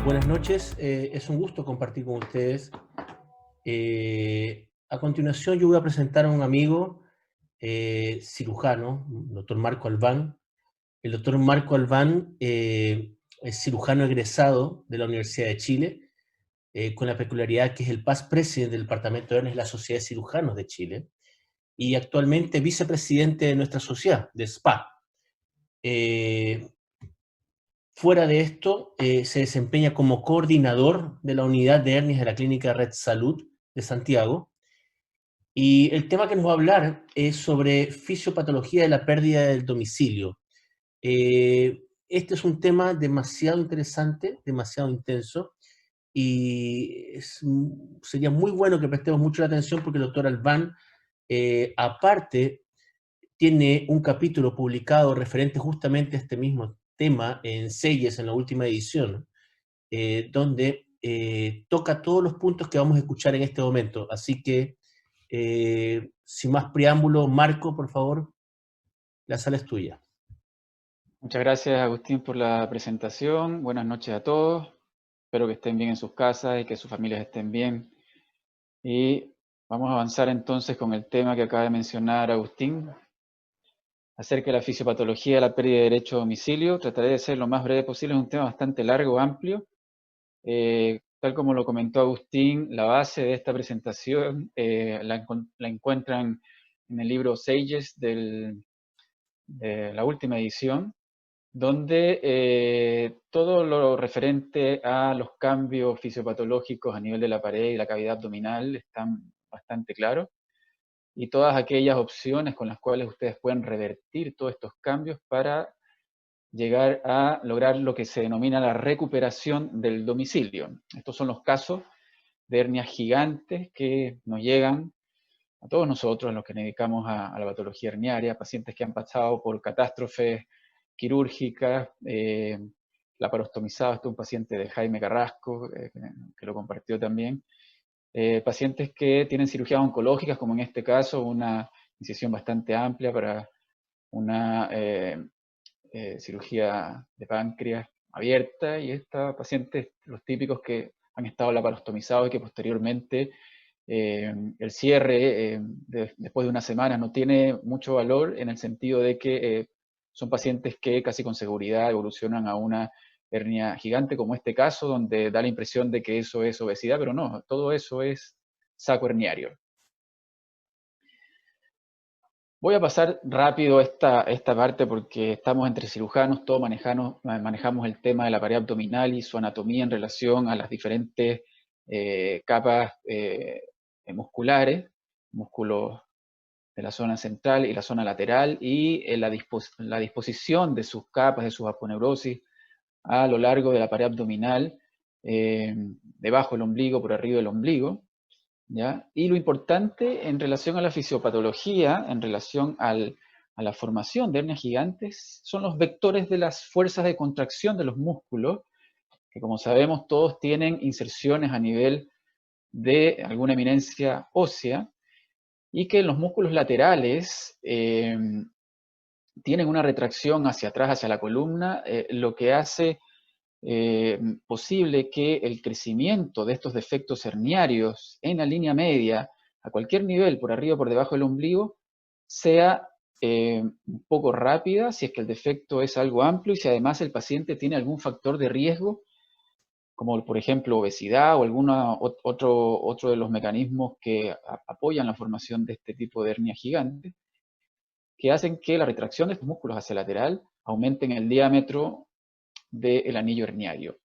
Buenas noches, es un gusto compartir con ustedes. A continuación yo voy a presentar a un amigo cirujano, el doctor Marco Albán. El doctor Marco Albán es cirujano egresado de la Universidad de Chile, con la peculiaridad que es el past president del Departamento de Hernias de la Sociedad de Cirujanos de Chile y actualmente vicepresidente de nuestra sociedad, de SPA. Eh, Fuera de esto, se desempeña como coordinador de la unidad de hernias de la Clínica Red Salud de Santiago. Y el tema que nos va a hablar es sobre fisiopatología de la pérdida del domicilio. Este es un tema demasiado interesante, demasiado intenso, y sería muy bueno que prestemos mucho la atención porque el doctor Albán, aparte, tiene un capítulo publicado referente justamente a este mismo tema en Selles, en la última edición, donde toca todos los puntos que vamos a escuchar en este momento. Así que, sin más preámbulo, Marco, por favor, la sala es tuya. Muchas gracias, Agustín, por la presentación. Buenas noches a todos. Espero que estén bien en sus casas y que sus familias estén bien. Y vamos a avanzar entonces con el tema que acaba de mencionar Agustín, acerca de la fisiopatología de la pérdida de derecho a domicilio. Trataré de ser lo más breve posible, es un tema bastante largo, amplio. Tal como lo comentó Agustín, la base de esta presentación la encuentran en el libro Sages de la última edición, donde todo lo referente a los cambios fisiopatológicos a nivel de la pared y la cavidad abdominal están bastante claros, y todas aquellas opciones con las cuales ustedes pueden revertir todos estos cambios para llegar a lograr lo que se denomina la recuperación del domicilio. Estos son los casos de hernias gigantes que nos llegan a todos nosotros, a los que nos dedicamos a la patología herniaria, pacientes que han pasado por catástrofes quirúrgicas, laparostomizado, este es un paciente de Jaime Carrasco, que lo compartió también, pacientes que tienen cirugías oncológicas, como en este caso, una incisión bastante amplia para una cirugía de páncreas abierta, y esta pacientes, los típicos que han estado laparostomizados y que posteriormente el cierre después de una semana no tiene mucho valor, en el sentido de que son pacientes que casi con seguridad evolucionan a una hernia gigante, como este caso, donde da la impresión de que eso es obesidad, pero no, todo eso es saco herniario. Voy a pasar rápido esta parte porque estamos entre cirujanos, todos manejamos el tema de la pared abdominal y su anatomía en relación a las diferentes capas musculares, músculos de la zona central y la zona lateral, y la disposición de sus capas, de sus aponeurosis a lo largo de la pared abdominal, debajo del ombligo, por arriba del ombligo, ¿ya? Y lo importante en relación a la fisiopatología, en relación a la formación de hernias gigantes, son los vectores de las fuerzas de contracción de los músculos, que como sabemos todos tienen inserciones a nivel de alguna eminencia ósea, y que los músculos laterales tienen una retracción hacia atrás, hacia la columna, lo que hace posible que el crecimiento de estos defectos herniarios en la línea media, a cualquier nivel, por arriba o por debajo del ombligo, sea un poco rápida, si es que el defecto es algo amplio y si además el paciente tiene algún factor de riesgo, como por ejemplo obesidad o otro de los mecanismos que apoyan la formación de este tipo de hernia gigante, que hacen que la retracción de estos músculos hacia el lateral aumenten el diámetro del anillo herniario.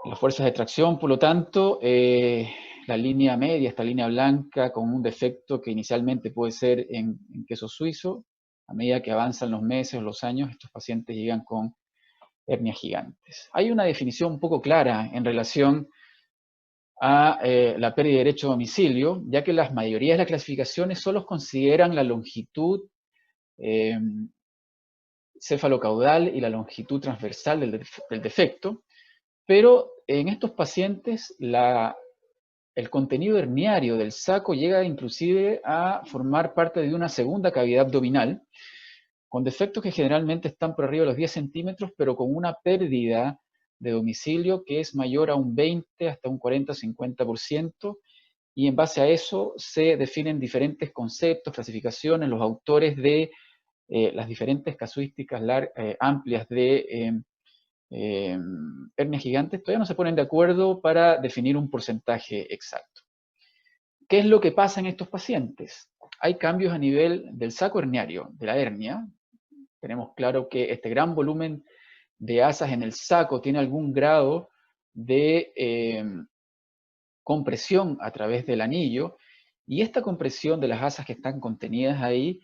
Las fuerzas de tracción, por lo tanto, la línea media, esta línea blanca con un defecto que inicialmente puede ser en queso suizo, a medida que avanzan los meses o los años, estos pacientes llegan con hernias gigantes. Hay una definición un poco clara en relación a la pérdida de derecho a domicilio, ya que las mayorías de las clasificaciones solo consideran la longitud cefalocaudal y la longitud transversal del defecto, pero en estos pacientes el contenido herniario del saco llega inclusive a formar parte de una segunda cavidad abdominal, con defectos que generalmente están por arriba de los 10 centímetros, pero con una pérdida de domicilio que es mayor a un 20, hasta un 40-50%, y en base a eso se definen diferentes conceptos, clasificaciones, los autores de las diferentes casuísticas amplias de hernias gigantes todavía no se ponen de acuerdo para definir un porcentaje exacto. ¿Qué es lo que pasa en estos pacientes? Hay cambios a nivel del saco herniario, de la hernia. Tenemos claro que este gran volumen de asas en el saco tiene algún grado de compresión a través del anillo, y esta compresión de las asas que están contenidas ahí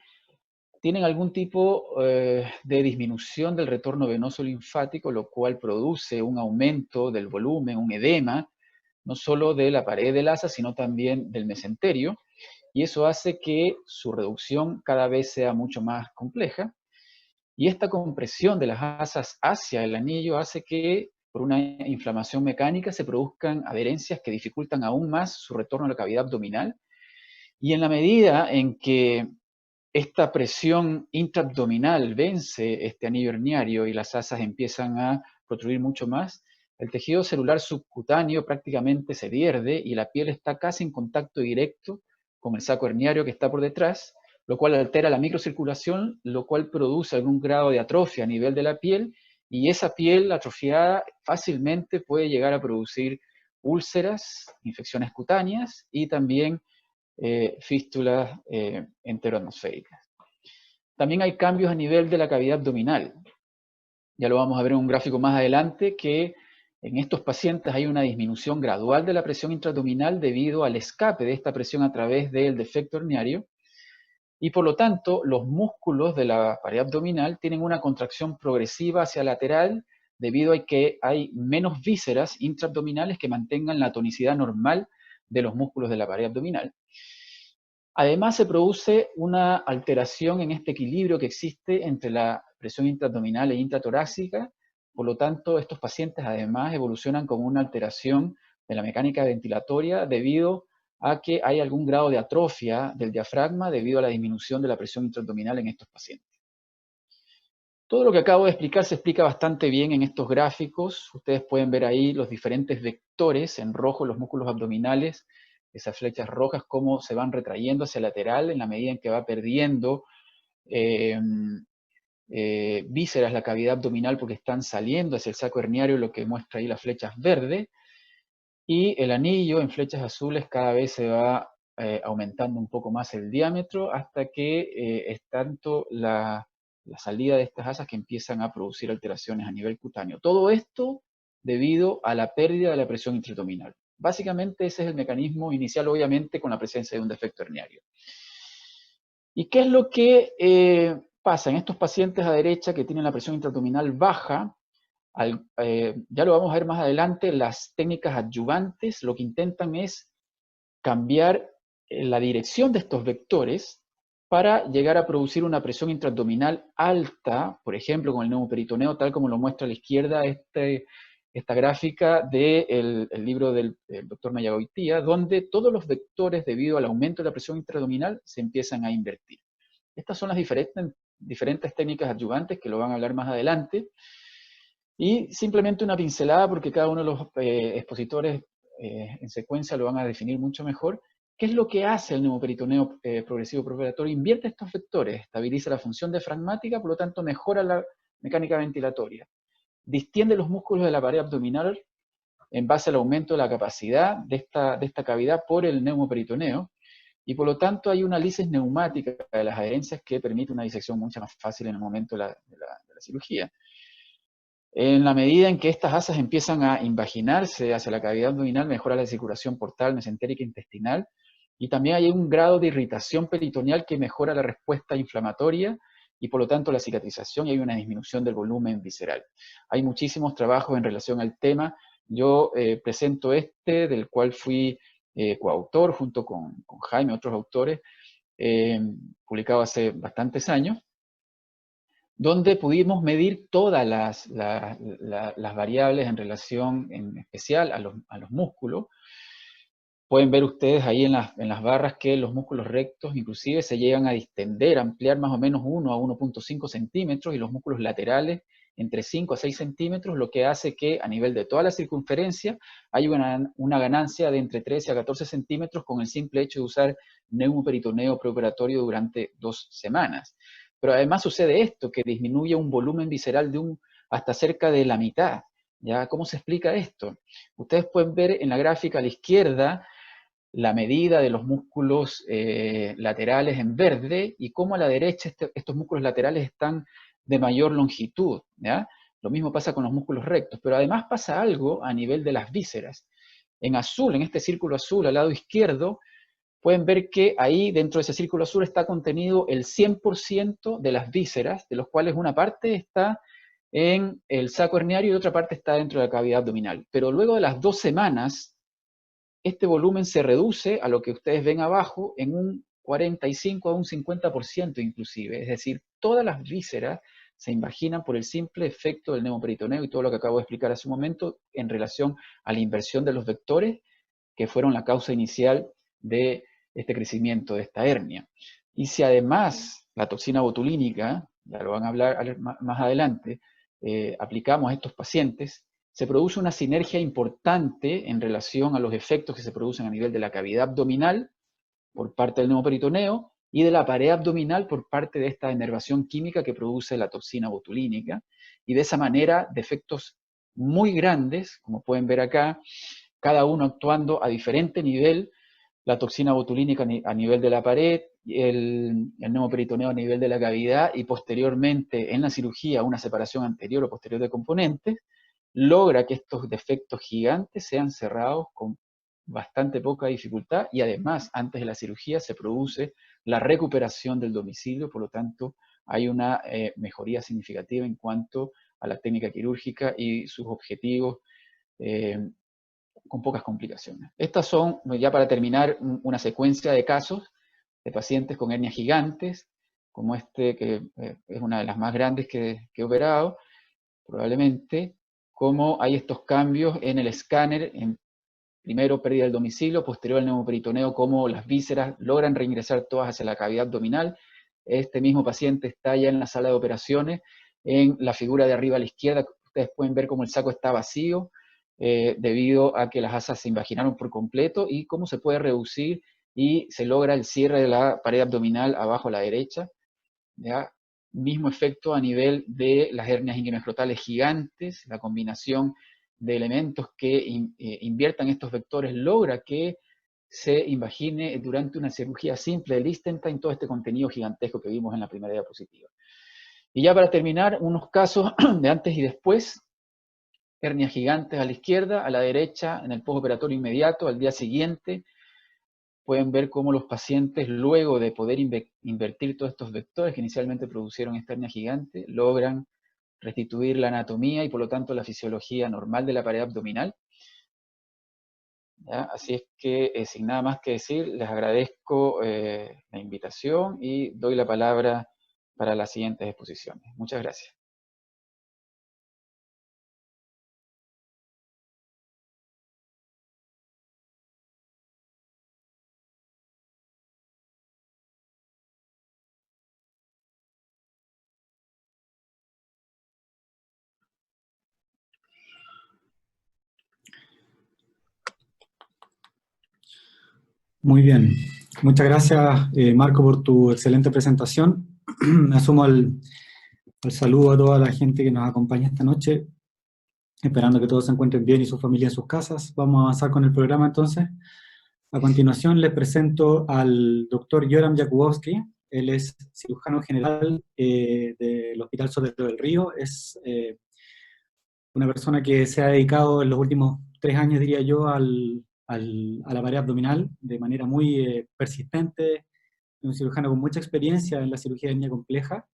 tienen algún tipo de disminución del retorno venoso linfático, lo cual produce un aumento del volumen, un edema, no solo de la pared del asa, sino también del mesenterio, y eso hace que su reducción cada vez sea mucho más compleja. Y esta compresión de las asas hacia el anillo hace que, por una inflamación mecánica, se produzcan adherencias que dificultan aún más su retorno a la cavidad abdominal. Y en la medida en que esta presión intraabdominal vence este anillo herniario y las asas empiezan a protruir mucho más, el tejido celular subcutáneo prácticamente se pierde y la piel está casi en contacto directo con el saco herniario que está por detrás, lo cual altera la microcirculación, lo cual produce algún grado de atrofia a nivel de la piel, y esa piel atrofiada fácilmente puede llegar a producir úlceras, infecciones cutáneas y también fístulas enteroatmosféricas. También hay cambios a nivel de la cavidad abdominal. Ya lo vamos a ver en un gráfico más adelante, que en estos pacientes hay una disminución gradual de la presión intraabdominal debido al escape de esta presión a través del defecto herniario, y por lo tanto los músculos de la pared abdominal tienen una contracción progresiva hacia lateral debido a que hay menos vísceras intraabdominales que mantengan la tonicidad normal de los músculos de la pared abdominal. Además, se produce una alteración en este equilibrio que existe entre la presión intraabdominal e intratorácica. Por lo tanto, estos pacientes además evolucionan con una alteración de la mecánica ventilatoria debido a que hay algún grado de atrofia del diafragma debido a la disminución de la presión intraabdominal en estos pacientes. Todo lo que acabo de explicar se explica bastante bien en estos gráficos. Ustedes pueden ver ahí los diferentes vectores, en rojo los músculos abdominales, esas flechas rojas, cómo se van retrayendo hacia el lateral en la medida en que va perdiendo vísceras la cavidad abdominal porque están saliendo hacia el saco herniario, lo que muestra ahí las flechas verdes, y el anillo en flechas azules cada vez se va aumentando un poco más el diámetro hasta que es tanto la salida de estas asas que empiezan a producir alteraciones a nivel cutáneo. Todo esto debido a la pérdida de la presión intraabdominal. Básicamente ese es el mecanismo inicial, obviamente con la presencia de un defecto herniario. ¿Y qué es lo que pasa en estos pacientes a derecha que tienen la presión intraabdominal baja? Ya lo vamos a ver más adelante, las técnicas adyuvantes lo que intentan es cambiar la dirección de estos vectores para llegar a producir una presión intraabdominal alta, por ejemplo, con el neumoperitoneo, tal como lo muestra a la izquierda esta gráfica del libro del doctor Mayagoitía, donde todos los vectores, debido al aumento de la presión intraabdominal, se empiezan a invertir. Estas son las diferentes técnicas adyuvantes que lo van a hablar más adelante. Y simplemente una pincelada, porque cada uno de los expositores en secuencia lo van a definir mucho mejor. ¿Qué es lo que hace el neumoperitoneo progresivo preoperatorio? Invierte estos vectores, estabiliza la función diafragmática, por lo tanto mejora la mecánica ventilatoria. Distiende los músculos de la pared abdominal en base al aumento de la capacidad de esta cavidad por el neumoperitoneo, y por lo tanto hay una lisis neumática de las adherencias que permite una disección mucho más fácil en el momento de la cirugía. En la medida en que estas asas empiezan a invaginarse hacia la cavidad abdominal, mejora la circulación portal, mesentérica e intestinal, y también hay un grado de irritación peritoneal que mejora la respuesta inflamatoria y por lo tanto la cicatrización, y hay una disminución del volumen visceral. Hay muchísimos trabajos en relación al tema. Yo presento del cual fui coautor junto con Jaime, otros autores, publicado hace bastantes años, donde pudimos medir todas las variables en relación en especial a los músculos. Pueden ver ustedes ahí en las barras que los músculos rectos inclusive se llegan a distender, a ampliar más o menos 1 a 1.5 centímetros, y los músculos laterales entre 5 a 6 centímetros, lo que hace que a nivel de toda la circunferencia hay una ganancia de entre 13 a 14 centímetros con el simple hecho de usar neumoperitoneo preoperatorio durante 2 semanas. Pero además sucede esto, que disminuye un volumen visceral de hasta cerca de la mitad. ¿Ya? ¿Cómo se explica esto? Ustedes pueden ver en la gráfica a la izquierda la medida de los músculos laterales en verde y cómo a la derecha estos músculos laterales están de mayor longitud. ¿Ya? Lo mismo pasa con los músculos rectos, pero además pasa algo a nivel de las vísceras. En azul, en este círculo azul al lado izquierdo, pueden ver que ahí dentro de ese círculo azul está contenido el 100% de las vísceras, de los cuales una parte está en el saco herniario y otra parte está dentro de la cavidad abdominal. Pero luego de las 2 semanas, este volumen se reduce a lo que ustedes ven abajo en un 45 a un 50% inclusive. Es decir, todas las vísceras se invaginan por el simple efecto del neumoperitoneo y todo lo que acabo de explicar hace un momento en relación a la inversión de los vectores que fueron la causa inicial de este crecimiento de esta hernia. Y si además la toxina botulínica, ya lo van a hablar más adelante, aplicamos a estos pacientes, se produce una sinergia importante en relación a los efectos que se producen a nivel de la cavidad abdominal por parte del neumoperitoneo y de la pared abdominal por parte de esta inervación química que produce la toxina botulínica. Y de esa manera, de efectos muy grandes, como pueden ver acá, cada uno actuando a diferente nivel, la toxina botulínica a nivel de la pared, el neumoperitoneo a nivel de la cavidad y posteriormente en la cirugía una separación anterior o posterior de componentes, logra que estos defectos gigantes sean cerrados con bastante poca dificultad y además antes de la cirugía se produce la recuperación del domicilio, por lo tanto hay una mejoría significativa en cuanto a la técnica quirúrgica y sus objetivos con pocas complicaciones. Estas son, ya para terminar, una secuencia de casos de pacientes con hernias gigantes, como este, que es una de las más grandes que he operado, probablemente, cómo hay estos cambios en el escáner, en primero pérdida del domicilio, posterior al neumoperitoneo, cómo las vísceras logran reingresar todas hacia la cavidad abdominal. Este mismo paciente está ya en la sala de operaciones, en la figura de arriba a la izquierda, ustedes pueden ver cómo el saco está vacío, debido a que las asas se invaginaron por completo y cómo se puede reducir y se logra el cierre de la pared abdominal abajo a la derecha. ¿Ya? Mismo efecto a nivel de las hernias inguinoescrotales gigantes, la combinación de elementos que inviertan estos vectores logra que se invagine durante una cirugía simple de Liechtenstein todo este contenido gigantesco que vimos en la primera diapositiva. Y ya para terminar, unos casos de antes y después. Hernias gigantes a la izquierda, a la derecha, en el postoperatorio inmediato, al día siguiente. Pueden ver cómo los pacientes, luego de poder invertir todos estos vectores que inicialmente producieron esta hernia gigante, logran restituir la anatomía y por lo tanto la fisiología normal de la pared abdominal. ¿Ya? Así es que, sin nada más que decir, les agradezco la invitación y doy la palabra para las siguientes exposiciones. Muchas gracias. Muy bien. Muchas gracias, Marco, por tu excelente presentación. Me asumo al saludo a toda la gente que nos acompaña esta noche, esperando que todos se encuentren bien y su familia en sus casas. Vamos a avanzar con el programa entonces. A continuación les presento al doctor Joram Jakubowski. Él es cirujano general del Hospital Sotero del Río. Es una persona que se ha dedicado en los últimos 3 años, diría yo, a la pared abdominal de manera muy persistente. Es un cirujano con mucha experiencia en la cirugía de hernia compleja,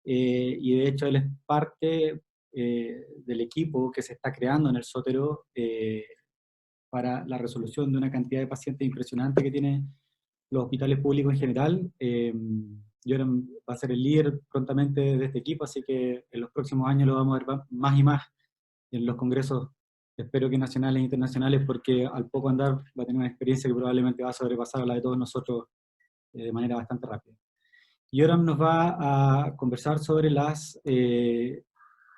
y de hecho él es parte del equipo que se está creando en el Sotero para la resolución de una cantidad de pacientes impresionante que tienen los hospitales públicos en general. Joram va a ser el líder prontamente de este equipo, así que en los próximos años lo vamos a ver más y más en los congresos, espero que nacionales e internacionales, porque al poco andar va a tener una experiencia que probablemente va a sobrepasar a la de todos nosotros de manera bastante rápida. Joram nos va a conversar sobre las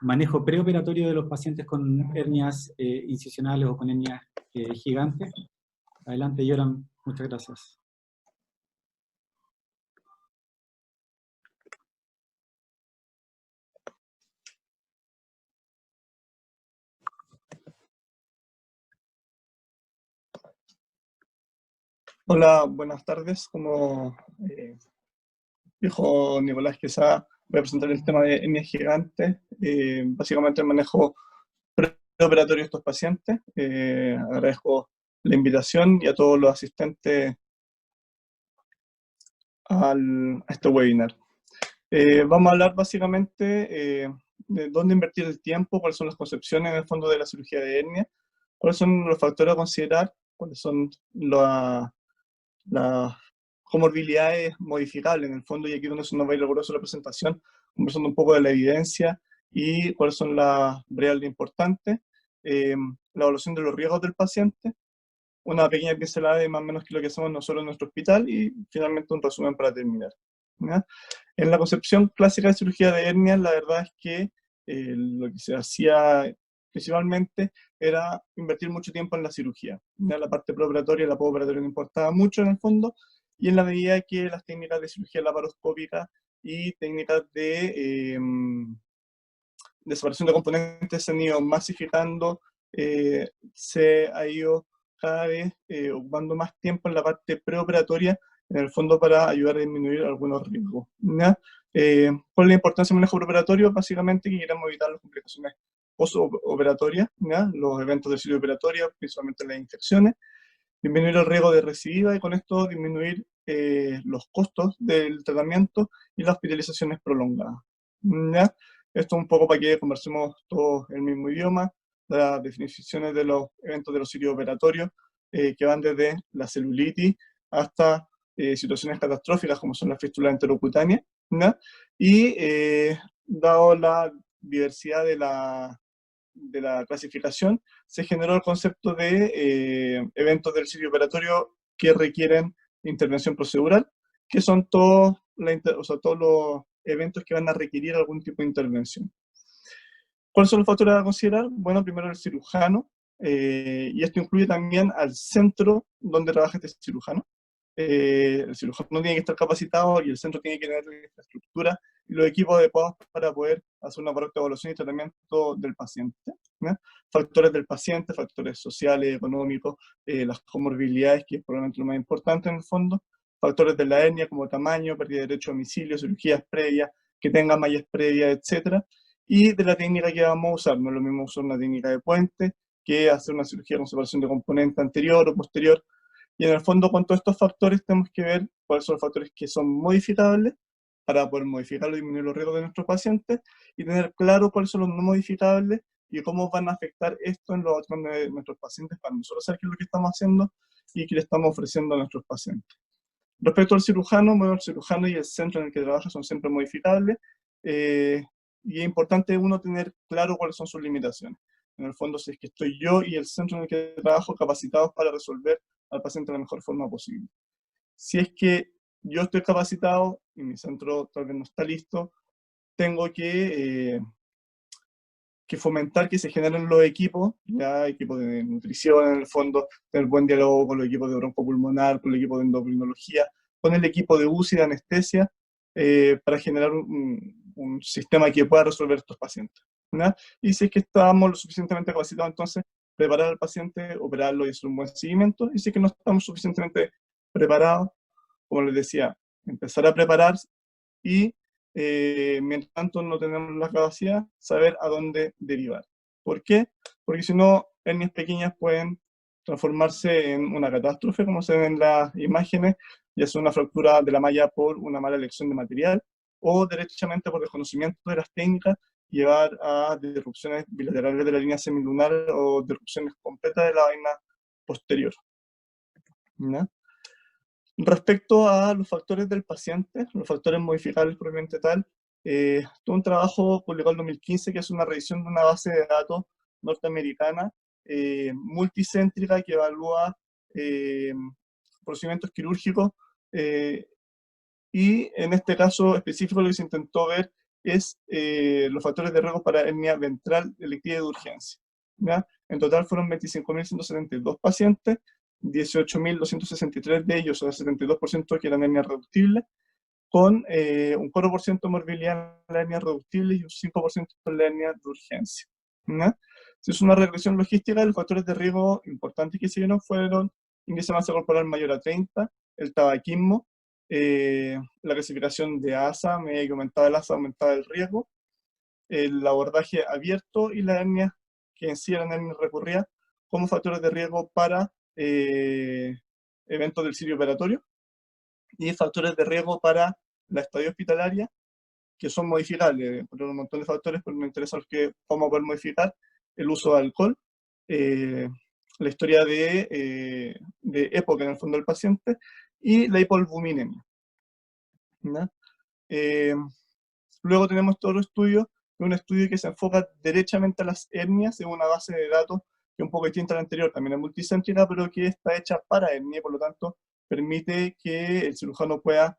manejo preoperatorio de los pacientes con hernias incisionales o con hernias gigantes. Adelante, Yoram, muchas gracias. Hola, buenas tardes. Como dijo Nicolás Quesada, voy a presentar el tema de hernias gigantes. Básicamente el manejo preoperatorio de estos pacientes. Agradezco la invitación y a todos los asistentes a este webinar. Vamos a hablar básicamente de dónde invertir el tiempo, cuáles son las concepciones en el fondo de la cirugía de hernia, cuáles son los factores a considerar, cuáles son las comorbilidades modificables en el fondo, y aquí es donde se nos va a ir la presentación, conversando un poco de la evidencia y cuáles son las variables importantes, la evaluación de los riesgos del paciente, una pequeña pincelada de más o menos qué es lo que hacemos nosotros en nuestro hospital y finalmente un resumen para terminar, ¿ya? En la concepción clásica de cirugía de hernia, la verdad es que lo que se hacía principalmente era invertir mucho tiempo en la cirugía. Ya la parte preoperatoria y la postoperatoria no importaba mucho en el fondo, y en la medida que las técnicas de cirugía laparoscópica y técnicas de separación de componentes se han ido masificando, se ha ido cada vez ocupando más tiempo en la parte preoperatoria, en el fondo para ayudar a disminuir algunos riesgos, ¿ya? ¿Cuál es la importancia del manejo preoperatorio? Básicamente que queremos evitar las complicaciones postoperatorias, ¿ya? Los eventos de sitio operatorio, principalmente las infecciones, disminuir el riesgo de recidiva y con esto disminuir los costos del tratamiento y las hospitalizaciones prolongadas, ¿ya? Esto un poco para que conversemos todos el mismo idioma, las definiciones de los eventos de los sitios operatorios, que van desde la celulitis hasta situaciones catastróficas como son las fístulas enterocutánea, ¿ya? Y dado la diversidad de la clasificación, se generó el concepto de eventos del sitio operatorio que requieren intervención procedural, que son todos los eventos que van a requerir algún tipo de intervención. ¿Cuáles son los factores a considerar? Bueno, primero el cirujano, y esto incluye también al centro donde trabaja este cirujano. El cirujano tiene que estar capacitado y el centro tiene que tener la infraestructura y los equipos adecuados para poder hacer una correcta evaluación y tratamiento del paciente, ¿no? Factores del paciente, factores sociales, económicos, las comorbilidades, que es probablemente lo más importante en el fondo, factores de la hernia como tamaño, pérdida de derecho a domicilio, cirugías previas, que tengan mallas previas, etc. Y de la técnica que vamos a usar. No es lo mismo usar una técnica de puente que hacer una cirugía con separación de componente anterior o posterior. Y en el fondo, con todos estos factores, tenemos que ver cuáles son los factores que son modificables para poder modificarlo y disminuir los riesgos de nuestros pacientes, y tener claro cuáles son los no modificables y cómo van a afectar esto en los otros de nuestros pacientes, para nosotros saber qué es lo que estamos haciendo y qué le estamos ofreciendo a nuestros pacientes. Respecto al cirujano, bueno, el cirujano y el centro en el que trabaja son siempre modificables, y es importante uno tener claro cuáles son sus limitaciones. En el fondo, si es que estoy yo y el centro en el que trabajo capacitados para resolver al paciente de la mejor forma posible. Si es que yo estoy capacitado y mi centro tal vez no está listo, tengo que fomentar que se generen los equipos, ya equipos de nutrición en el fondo, tener buen diálogo con los equipos de broncopulmonar, con el equipo de endocrinología, con el equipo de UCI, de anestesia, para generar un sistema que pueda resolver estos pacientes, ¿ya? Y si es que estamos lo suficientemente capacitados, entonces preparar al paciente, operarlo y hacer un buen seguimiento. Y si es que no estamos suficientemente preparados, como les decía, empezar a preparar y mientras tanto no tenemos la capacidad, saber a dónde derivar. ¿Por qué? Porque si no, hernias pequeñas pueden transformarse en una catástrofe, como se ven en las imágenes, ya sea una fractura de la malla por una mala elección de material, o derechamente por desconocimiento de las técnicas, llevar a disrupciones bilaterales de la línea semilunar o disrupciones completas de la vaina posterior, ¿no? Respecto a los factores del paciente, los factores modificables propiamente tal, tuve un trabajo publicado en 2015 que es una revisión de una base de datos norteamericana multicéntrica que evalúa procedimientos quirúrgicos, y en este caso específico lo que se intentó ver es los factores de riesgo para hernia ventral electiva y de urgencia. ¿Ya? En total fueron 25.172 pacientes, 18.263 de ellos, o sea, 72% que eran hernias reductibles, con un 4% de morbilidad en la hernia reductible y un 5% en la hernia de urgencia. ¿Ya? Se hizo una regresión logística. Los factores de riesgo importantes que se vieron fueron índice de masa corporal mayor a 30, el tabaquismo, la clasificación de ASA, medida que aumentaba el ASA, aumentaba el riesgo, el abordaje abierto y la hernia, que en sí eran hernias recurridas, como factores de riesgo para eventos del sitio operatorio, y factores de riesgo para la estadía hospitalaria, que son modificables, por un montón de factores, pero me interesa los que vamos a poder modificar: el uso de alcohol, la historia de época en el fondo del paciente, y la hipoalbuminemia. Luego tenemos todo el estudio, un estudio que se enfoca derechamente a las hernias en una base de datos que es un poco distinta a la anterior, también es multicéntrica, pero que está hecha para hernia, por lo tanto permite que el cirujano pueda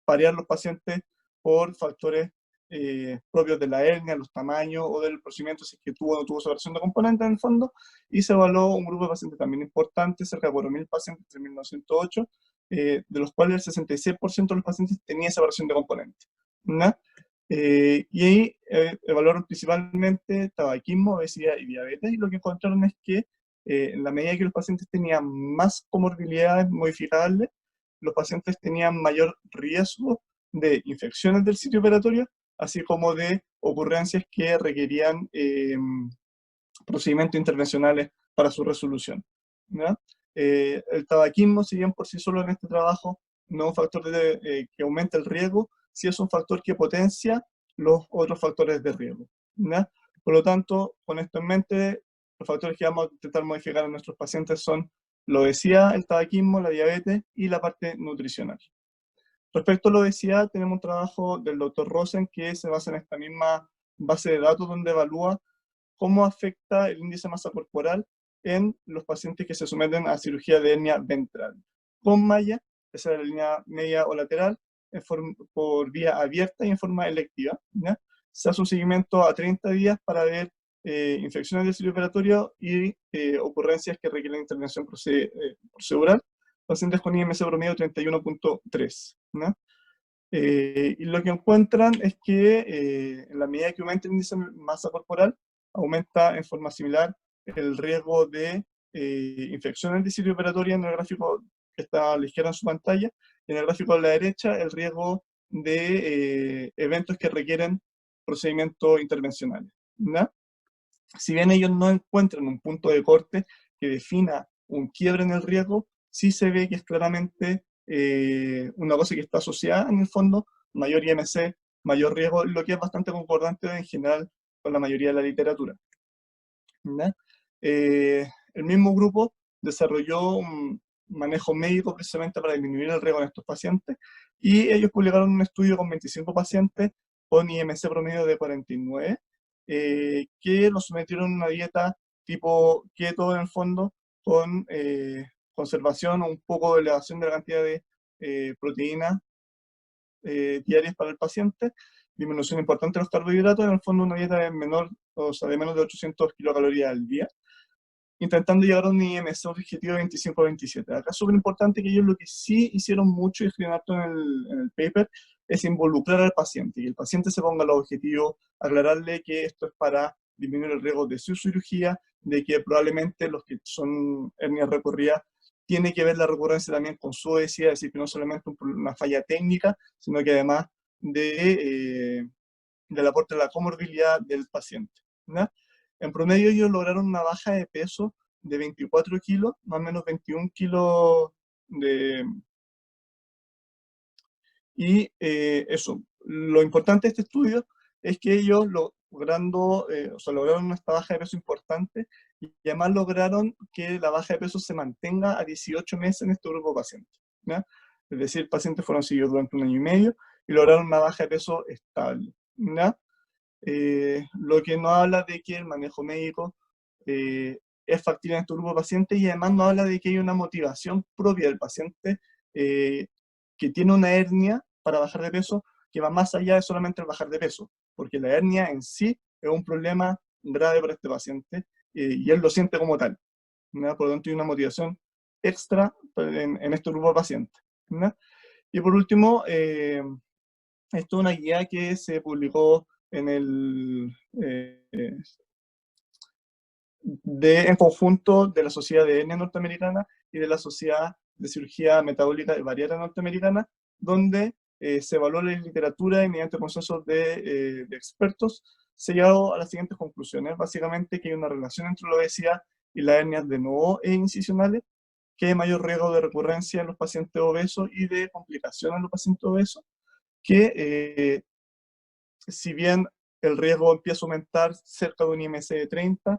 parear los pacientes por factores propios de la hernia, los tamaños o del procedimiento, si es que tuvo o no tuvo separación de componentes en el fondo, y se evaluó un grupo de pacientes también importante, cerca de 4.000 pacientes, 3.908, de los cuales el 66% de los pacientes tenía separación de componentes. Y ahí evaluaron principalmente tabaquismo, obesidad y diabetes, y lo que encontraron es que en la medida que los pacientes tenían más comorbilidades modificables, los pacientes tenían mayor riesgo de infecciones del sitio operatorio, así como de ocurrencias que requerían procedimientos intervencionales para su resolución. El tabaquismo, si bien por sí solo en este trabajo no es un factor que aumenta el riesgo, sí es un factor que potencia los otros factores de riesgo. Por lo tanto, con esto en mente, los factores que vamos a intentar modificar en nuestros pacientes son la obesidad, el tabaquismo, la diabetes y la parte nutricional. Respecto a la obesidad, tenemos un trabajo del Dr. Rosen que se basa en esta misma base de datos, donde evalúa cómo afecta el índice de masa corporal en los pacientes que se someten a cirugía de hernia ventral con malla, ya sea la línea media o lateral, por vía abierta y en forma electiva. Se hace un seguimiento a 30 días para ver infecciones del sitio operatorio y ocurrencias que requieren intervención procedural. Pacientes con IMC promedio 31.3. Y lo que encuentran es que en la medida que aumenta el índice de masa corporal, aumenta en forma similar el riesgo de infecciones del sitio operatorio en el gráfico que está a la izquierda en su pantalla, y en el gráfico a la derecha el riesgo de eventos que requieren procedimientos intervencionales. Si bien ellos no encuentran un punto de corte que defina un quiebre en el riesgo, sí se ve que es claramente una cosa que está asociada en el fondo: mayor IMC, mayor riesgo, lo que es bastante concordante en general con la mayoría de la literatura. El mismo grupo desarrolló un manejo médico precisamente para disminuir el riesgo en estos pacientes, y ellos publicaron un estudio con 25 pacientes con IMC promedio de 49, que los sometieron a una dieta tipo keto en el fondo, con conservación o un poco de elevación de la cantidad de proteínas diarias para el paciente, disminución importante de los carbohidratos, en el fondo una dieta de menor, o sea, de menos de 800 kilocalorías al día, intentando llegar a un IMC objetivo de 25-27. Acá es súper importante que ellos lo que sí hicieron mucho, y escribieron harto en el paper, es involucrar al paciente, y el paciente se ponga los objetivos, aclararle que esto es para disminuir el riesgo de su cirugía, de que probablemente los que son hernias recurridas tiene que ver la recurrencia también con su obesidad, es decir, que no solamente una falla técnica, sino que además del aporte de la comorbilidad del paciente. En promedio ellos lograron una baja de peso de 24 kilos, más o menos 21 kilos eso. Lo importante de este estudio es que ellos lograron esta baja de peso importante, y además lograron que la baja de peso se mantenga a 18 meses en este grupo de pacientes. Es decir, pacientes fueron seguidos durante 1 año y medio y lograron una baja de peso estable. Lo que nos habla de que el manejo médico es factible en este grupo de pacientes, y además nos habla de que hay una motivación propia del paciente que tiene una hernia para bajar de peso, que va más allá de solamente el bajar de peso, porque la hernia en sí es un problema grave para este paciente y él lo siente como tal, ¿no? Por lo tanto hay una motivación extra en este grupo de pacientes, ¿no? Y por último, esto es una guía que se publicó en en conjunto de la Sociedad de Hernia Norteamericana y de la Sociedad de Cirugía Metabólica y Bariátrica Norteamericana, donde se evaluó la literatura y mediante consensos de expertos se llegó a las siguientes conclusiones. Básicamente que hay una relación entre la obesidad y las hernias de nodo e incisionales, que hay mayor riesgo de recurrencia en los pacientes obesos y de complicaciones en los pacientes obesos, que si bien el riesgo empieza a aumentar cerca de un IMC de 30,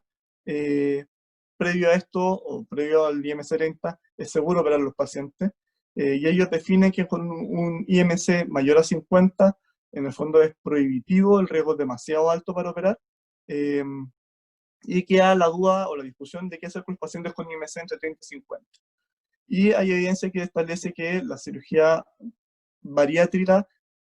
previo a esto, o previo al IMC 30, es seguro operar a los pacientes, y ellos definen que con un IMC mayor a 50, en el fondo es prohibitivo, el riesgo es demasiado alto para operar, y queda la duda o la discusión de qué hacer con los pacientes con IMC entre 30 y 50. Y hay evidencia que establece que la cirugía bariátrica,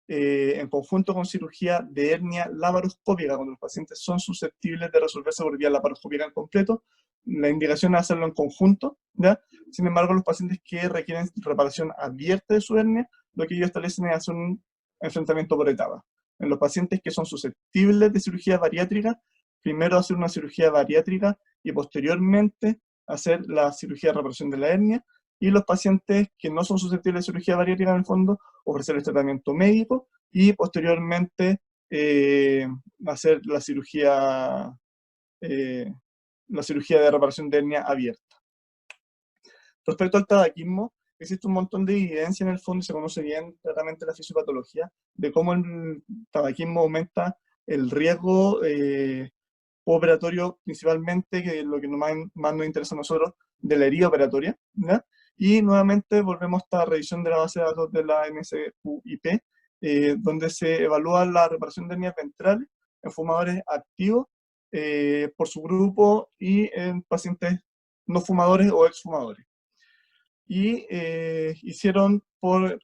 en conjunto con cirugía de hernia laparoscópica, cuando los pacientes son susceptibles de resolverse por vía laparoscópica en completo, la indicación es hacerlo en conjunto, ¿ya? Sin embargo, los pacientes que requieren reparación abierta de su hernia, lo que ellos establecen es hacer un enfrentamiento por etapas. En los pacientes que son susceptibles de cirugía bariátrica, primero hacer una cirugía bariátrica y posteriormente hacer la cirugía de reparación de la hernia, y los pacientes que no son susceptibles de cirugía bariátrica, en el fondo, ofrecerles tratamiento médico y posteriormente hacer la cirugía de reparación de hernia abierta. Respecto al tabaquismo, existe un montón de evidencia en el fondo, se conoce bien claramente la fisiopatología, de cómo el tabaquismo aumenta el riesgo operatorio, principalmente, que es lo que más nos interesa a nosotros, de la herida operatoria, ¿ya? Y nuevamente volvemos a esta revisión de la base de datos de la NSQIP, donde se evalúa la reparación de hernias ventrales en fumadores activos por su grupo y en pacientes no fumadores o exfumadores. Y hicieron,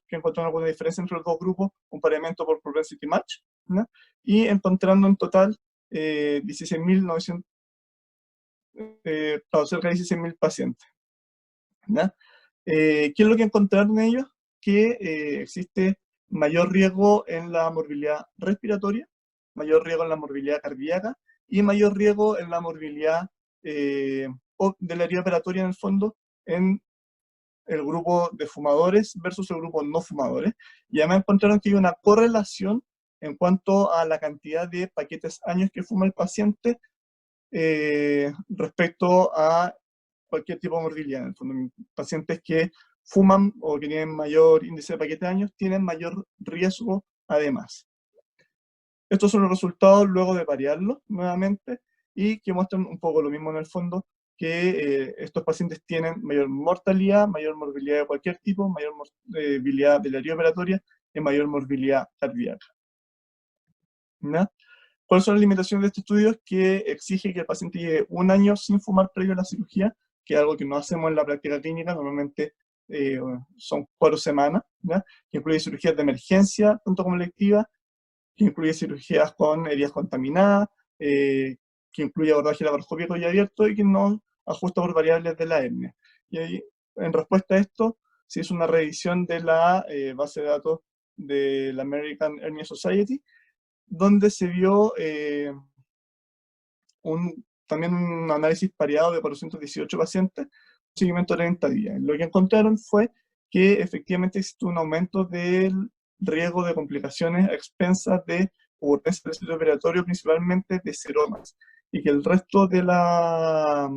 que encontraron alguna diferencia entre los dos grupos, un pareamiento por propensity match, ¿no? Y encontrando en total 16.900, cerca de 16.000 pacientes, ¿ya? ¿Qué es lo que encontraron ellos? Que existe mayor riesgo en la morbilidad respiratoria, mayor riesgo en la morbilidad cardíaca y mayor riesgo en la morbilidad de la herida operatoria, en el fondo, en el grupo de fumadores versus el grupo no fumadores. Y además encontraron que hay una correlación en cuanto a la cantidad de paquetes años que fuma el paciente respecto a cualquier tipo de morbilidad. En el fondo, pacientes que fuman o que tienen mayor índice de paquete de años tienen mayor riesgo además. Estos son los resultados luego de variarlos nuevamente y que muestran un poco lo mismo en el fondo, que estos pacientes tienen mayor mortalidad, mayor morbilidad de cualquier tipo, mayor morbilidad de la herida operatoria y mayor morbilidad cardíaca. ¿No? ¿Cuáles son las limitaciones de este estudio? Es que exige que el paciente lleve un año sin fumar previo a la cirugía, que es algo que no hacemos en la práctica clínica, normalmente son 4 semanas, ¿ya? Que incluye cirugías de emergencia, tanto como electiva, que incluye cirugías con heridas contaminadas, que incluye abordaje laparoscópico y abierto y que no ajusta por variables de la hernia. Y ahí, en respuesta a esto, se hizo una revisión de la base de datos de la American Hernia Society, donde se vio también un análisis pareado de 418 pacientes, un seguimiento de 30 días. Lo que encontraron fue que efectivamente existe un aumento del riesgo de complicaciones a expensas de ocurrencia del sitio operatorio, principalmente de seromas, y que el resto de la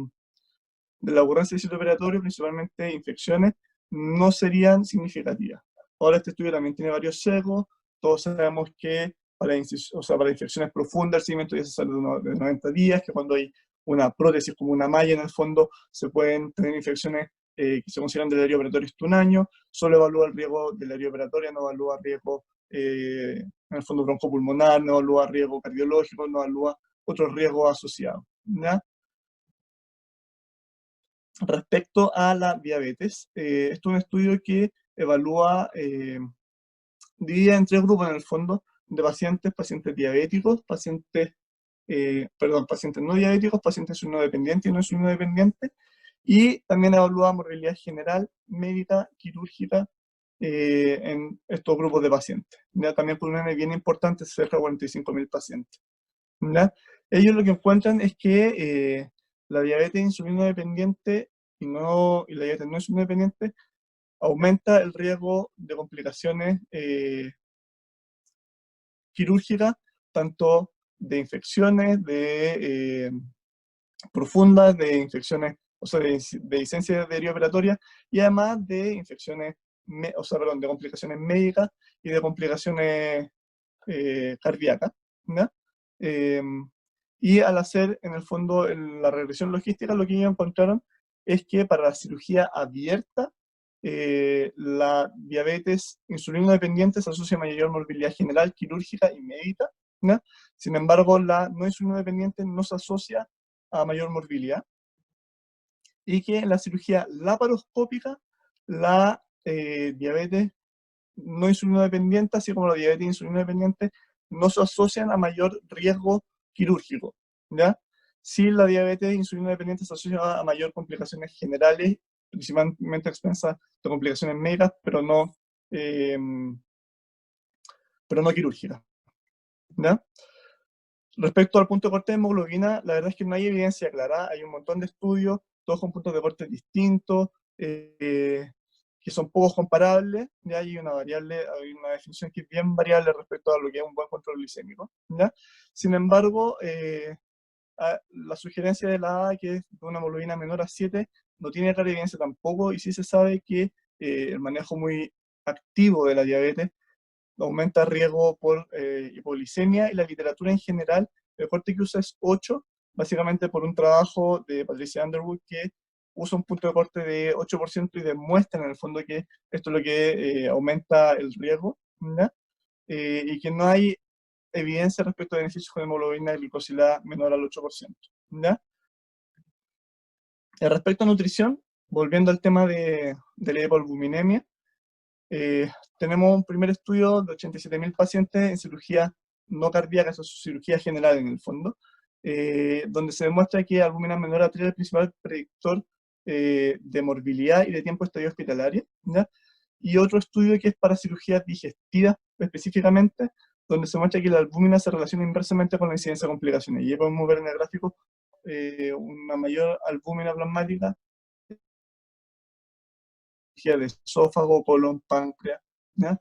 ocurrencia del sitio operatorio, principalmente infecciones, no serían significativas. Ahora este estudio también tiene varios sesgos, todos sabemos que para infecciones profundas el seguimiento ya se sale de 90 días, que cuando hay una prótesis como una malla en el fondo se pueden tener infecciones que se consideran del área operatoria hasta un año, solo evalúa el riesgo del área operatoria, no evalúa riesgo en el fondo broncopulmonar, no evalúa riesgo cardiológico, no evalúa otros riesgos asociados, ¿ya? Respecto a la diabetes, esto es un estudio que evalúa dividida en tres grupos en el fondo, de pacientes diabéticos, pacientes no diabéticos, pacientes insuliноdependientes y no insulinodependientes, y también evalúa morbilidad general, médica, quirúrgica, en estos grupos de pacientes. ¿Ya? También por un N bien importante, cerca de 45.000 pacientes. ¿Ya? Ellos lo que encuentran es que la diabetes insulinodependiente y la diabetes no insulinodependiente aumenta el riesgo de complicaciones quirúrgicas, tanto de infecciones profundas, de infecciones, o sea, de licencia operatoria, y además de infecciones, de complicaciones médicas y de complicaciones cardíacas, ¿no? Y al hacer, en el fondo, la regresión logística, lo que ellos encontraron es que para la cirugía abierta, la diabetes insulinodependiente se asocia a mayor morbilidad general, quirúrgica y médica, ¿no? Sin embargo, la no insulinodependiente no se asocia a mayor morbilidad, y que en la cirugía laparoscópica, la diabetes no insulinodependiente, así como la diabetes insulinodependiente, no se asocian a mayor riesgo quirúrgico, ¿ya? Sí, la diabetes insulinodependiente se asocia a mayor complicaciones generales, principalmente expensas de complicaciones médicas, pero no quirúrgicas, ¿ya? Respecto al punto de corte de hemoglobina, la verdad es que no hay evidencia clara, hay un montón de estudios, todos con puntos de corte distintos, que son poco comparables, ¿ya? Hay una definición que es bien variable respecto a lo que es un buen control glicémico, ¿ya? Sin embargo, la sugerencia de la A, que es de una hemoglobina menor a 7, no tiene clara evidencia tampoco, y sí se sabe que el manejo muy activo de la diabetes aumenta el riesgo por hipoglicemia, y la literatura en general, el corte que usa es 8, básicamente por un trabajo de Patricia Underwood que usa un punto de corte de 8% y demuestra en el fondo que esto es lo que aumenta el riesgo, ¿ya? Y que no hay evidencia respecto a beneficios con hemoglobina glicosilada menor al 8%, ¿ya? Respecto a nutrición, volviendo al tema de la hipoalbuminemia, tenemos un primer estudio de 87.000 pacientes en cirugía no cardíaca, eso es cirugía general en el fondo, donde se demuestra que albúmina menor a 3 es el principal predictor de morbilidad y de tiempo de estadio hospitalario, ¿ya? Y otro estudio que es para cirugías digestivas específicamente, donde se muestra que la albúmina se relaciona inversamente con la incidencia de complicaciones. Y ya podemos ver en el gráfico una mayor albúmina plasmática de esófago, colon, páncreas, ¿ya?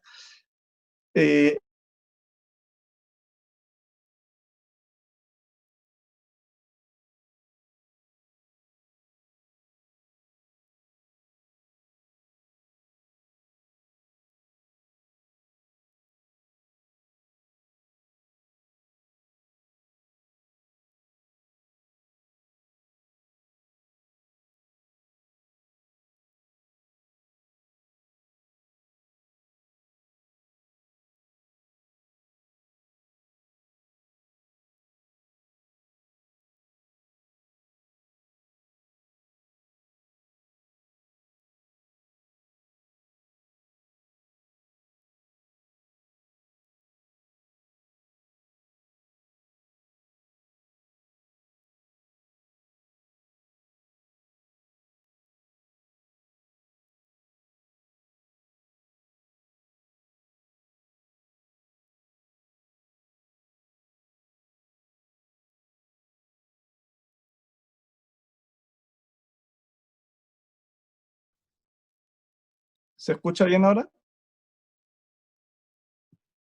¿Se escucha bien ahora?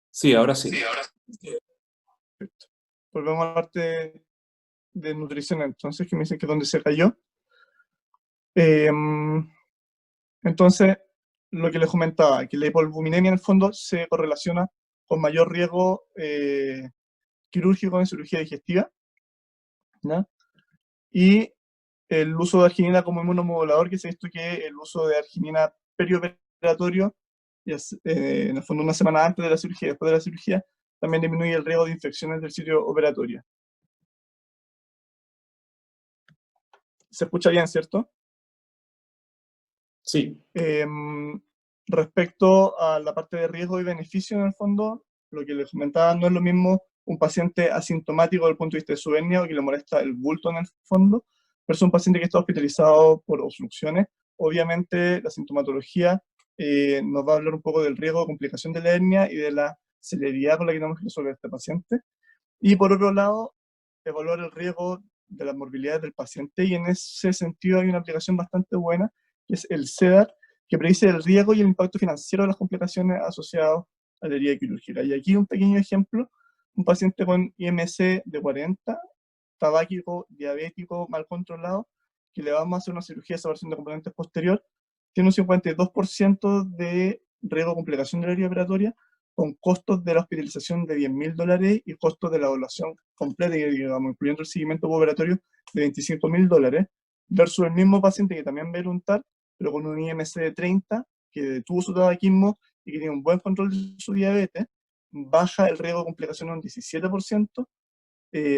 Sí, ahora sí. Perfecto. Volvemos a la parte de nutrición, entonces, que me dicen que es donde se cayó. Entonces, lo que les comentaba, que la hipoalbuminemia en el fondo se correlaciona con mayor riesgo quirúrgico en cirugía digestiva, ¿ya? Y el uso de arginina como inmunomodulador, que es esto que el uso de arginina perioperatorio, en el fondo una semana antes de la cirugía, después de la cirugía, también disminuye el riesgo de infecciones del sitio operatorio. ¿Se escucha bien, cierto? Sí. Respecto a la parte de riesgo y beneficio, en el fondo, lo que les comentaba, no es lo mismo un paciente asintomático desde el punto de vista de su hernia o que le molesta el bulto en el fondo, versus un paciente que está hospitalizado por obstrucciones. Obviamente, la sintomatología nos va a hablar un poco del riesgo de complicación de la hernia y de la celeridad con la que tenemos que resolver este paciente. Y por otro lado, evaluar el riesgo de las morbilidades del paciente, y en ese sentido hay una aplicación bastante buena, que es el CEDAR, que predice el riesgo y el impacto financiero de las complicaciones asociadas a la herida quirúrgica. Y aquí un pequeño ejemplo: un paciente con IMC de 40, tabáquico, diabético, mal controlado, que le vamos a hacer una cirugía de separación de componentes posterior, tiene un 52% de riesgo de complicación de la herida operatoria, con costos de la hospitalización de $10.000 y costos de la evaluación completa, digamos, incluyendo el seguimiento operatorio, de $25.000, versus el mismo paciente que también va a ir un TAR, pero con un IMC de 30, que detuvo su tabaquismo y que tiene un buen control de su diabetes, baja el riesgo de complicación un 17%,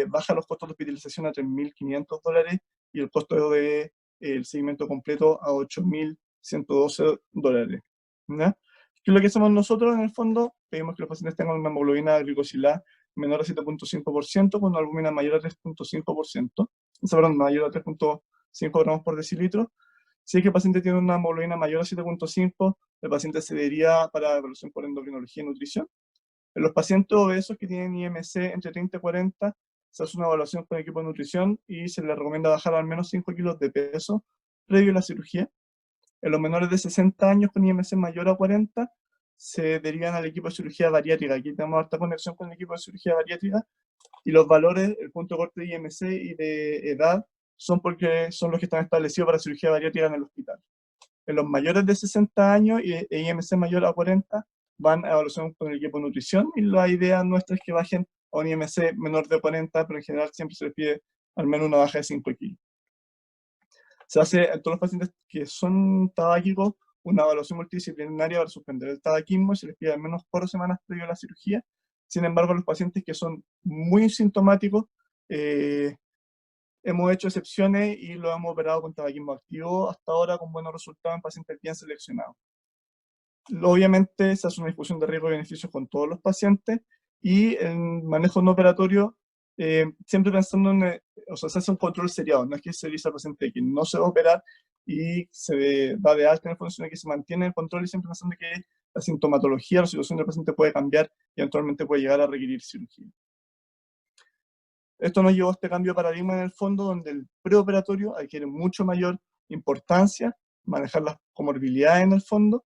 baja los costos de hospitalización a $3.500 y el costo de el seguimiento completo a $8.112. ¿Ya? ¿Qué es lo que hacemos nosotros en el fondo? Pedimos que los pacientes tengan una hemoglobina glicosilada menor a 7.5%, con una albúmina mayor a 3.5%, mayor a 3.5 gramos por decilitro. Si es que el paciente tiene una hemoglobina mayor a 7.5, el paciente se debería para evaluación por endocrinología y nutrición. En los pacientes obesos que tienen IMC entre 30 y 40, se hace una evaluación con equipo de nutrición y se les recomienda bajar al menos 5 kilos de peso previo a la cirugía. En los menores de 60 años con IMC mayor a 40, se derivan al equipo de cirugía bariátrica. Aquí tenemos harta conexión con el equipo de cirugía bariátrica, y los valores, el punto de corte de IMC y de edad, son porque son los que están establecidos para cirugía bariátrica en el hospital. En los mayores de 60 años e IMC mayor a 40, van a evaluación con el equipo de nutrición, y la idea nuestra es que bajen a un IMC menor de 40, pero en general siempre se les pide al menos una baja de 5 kilos. Se hace en todos los pacientes que son tabáquicos una evaluación multidisciplinaria para suspender el tabaquismo, y se les pide al menos 4 semanas previo a la cirugía. Sin embargo, los pacientes que son muy sintomáticos, hemos hecho excepciones y lo hemos operado con tabaquismo activo hasta ahora con buenos resultados en pacientes bien seleccionados. Obviamente se hace una discusión de riesgo y beneficios con todos los pacientes, y en manejo no operatorio, siempre pensando en, o sea, se hace un control seriado. No es que se dice al paciente que no se va a operar y se da de alta en el fondo, sino que se mantiene el control, y siempre pensando que la sintomatología, la situación del paciente puede cambiar y eventualmente puede llegar a requerir cirugía. Esto nos llevó a este cambio de paradigma en el fondo, donde el preoperatorio adquiere mucho mayor importancia, manejar las comorbilidades en el fondo.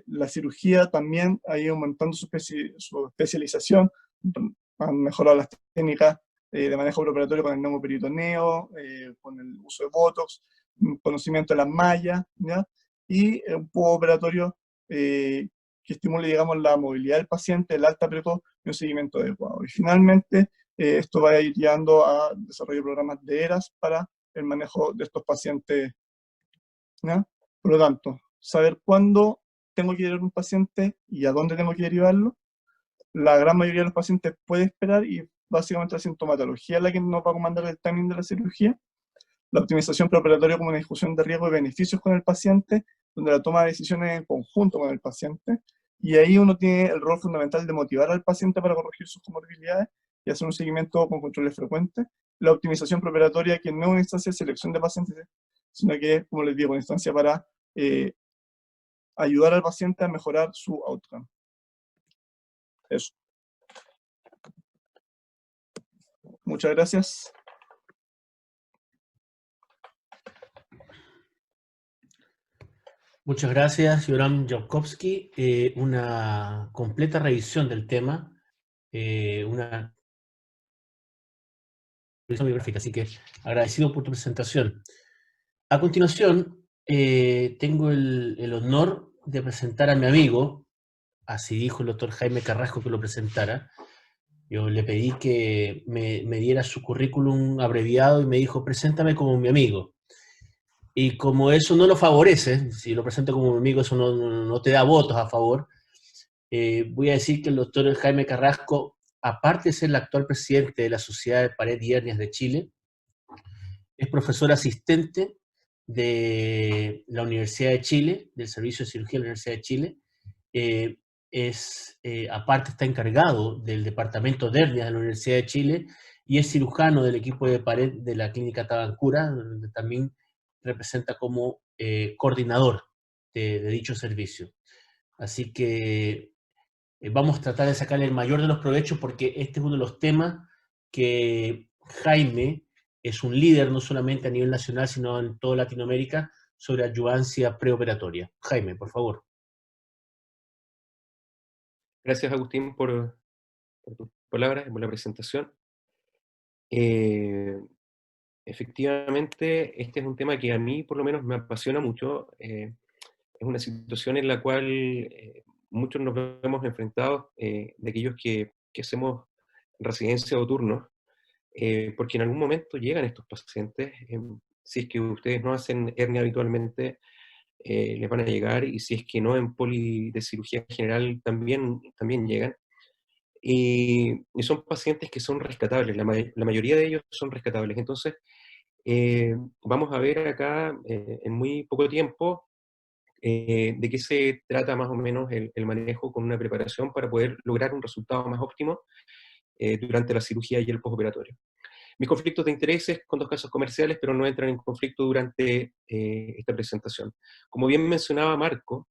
La cirugía también ha ido aumentando su especialización, han mejorado las técnicas de manejo preoperatorio con el neumoperitoneo, con el uso de Botox, conocimiento de las mallas, ¿ya? Y un postoperatorio que estimule, digamos, la movilidad del paciente, el alta precoz y un seguimiento adecuado. Y finalmente, esto va a ir guiando a desarrollo de programas de ERAS para el manejo de estos pacientes, ¿ya? Por lo tanto, saber cuándo tengo que derivar un paciente y a dónde tengo que derivarlo. La gran mayoría de los pacientes puede esperar, y básicamente la sintomatología es la que nos va a comandar el timing de la cirugía. La optimización preoperatoria como una discusión de riesgo y beneficios con el paciente, donde la toma de decisiones en conjunto con el paciente, y ahí uno tiene el rol fundamental de motivar al paciente para corregir sus comorbilidades y hacer un seguimiento con controles frecuentes. La optimización preoperatoria, que no es una instancia de selección de pacientes, sino que es, como les digo, una instancia para ayudar al paciente a mejorar su outcome. Eso. Muchas gracias. Muchas gracias, Yoram Jankowski. Una completa revisión del tema, una revisión biográfica, así que agradecido por tu presentación. A continuación, tengo el honor de presentar a mi amigo, así dijo el doctor Jaime Carrasco que lo presentara. Yo le pedí que me diera su currículum abreviado y me dijo, preséntame como mi amigo. Y como eso no lo favorece, si lo presento como mi amigo, eso no te da votos a favor, voy a decir que el doctor Jaime Carrasco, aparte de ser el actual presidente de la Sociedad de Pared y Hernias de Chile, es profesor asistente de la Universidad de Chile, del Servicio de Cirugía de la Universidad de Chile. Aparte está encargado del Departamento de Hernias de la Universidad de Chile y es cirujano del equipo de pared de la Clínica Tabancura, donde también representa como coordinador de dicho servicio. Así que vamos a tratar de sacarle el mayor de los provechos porque este es uno de los temas que Jaime es un líder no solamente a nivel nacional, sino en toda Latinoamérica sobre adyuvancia preoperatoria. Jaime, por favor. Gracias, Agustín, por tus palabras y por la presentación. Efectivamente, este es un tema que a mí por lo menos me apasiona mucho. Es una situación en la cual muchos nos vemos enfrentados, de aquellos que hacemos residencia o turnos, porque en algún momento llegan estos pacientes. Si es que ustedes no hacen hernia habitualmente, les van a llegar, y si es que no en poli de cirugía general también llegan. Y son pacientes que son rescatables, la mayoría de ellos son rescatables. Entonces, vamos a ver acá en muy poco tiempo de qué se trata más o menos el manejo con una preparación para poder lograr un resultado más óptimo durante la cirugía y el postoperatorio. Mis conflictos de intereses con dos casos comerciales, pero no entran en conflicto durante esta presentación. Como bien mencionaba Marco,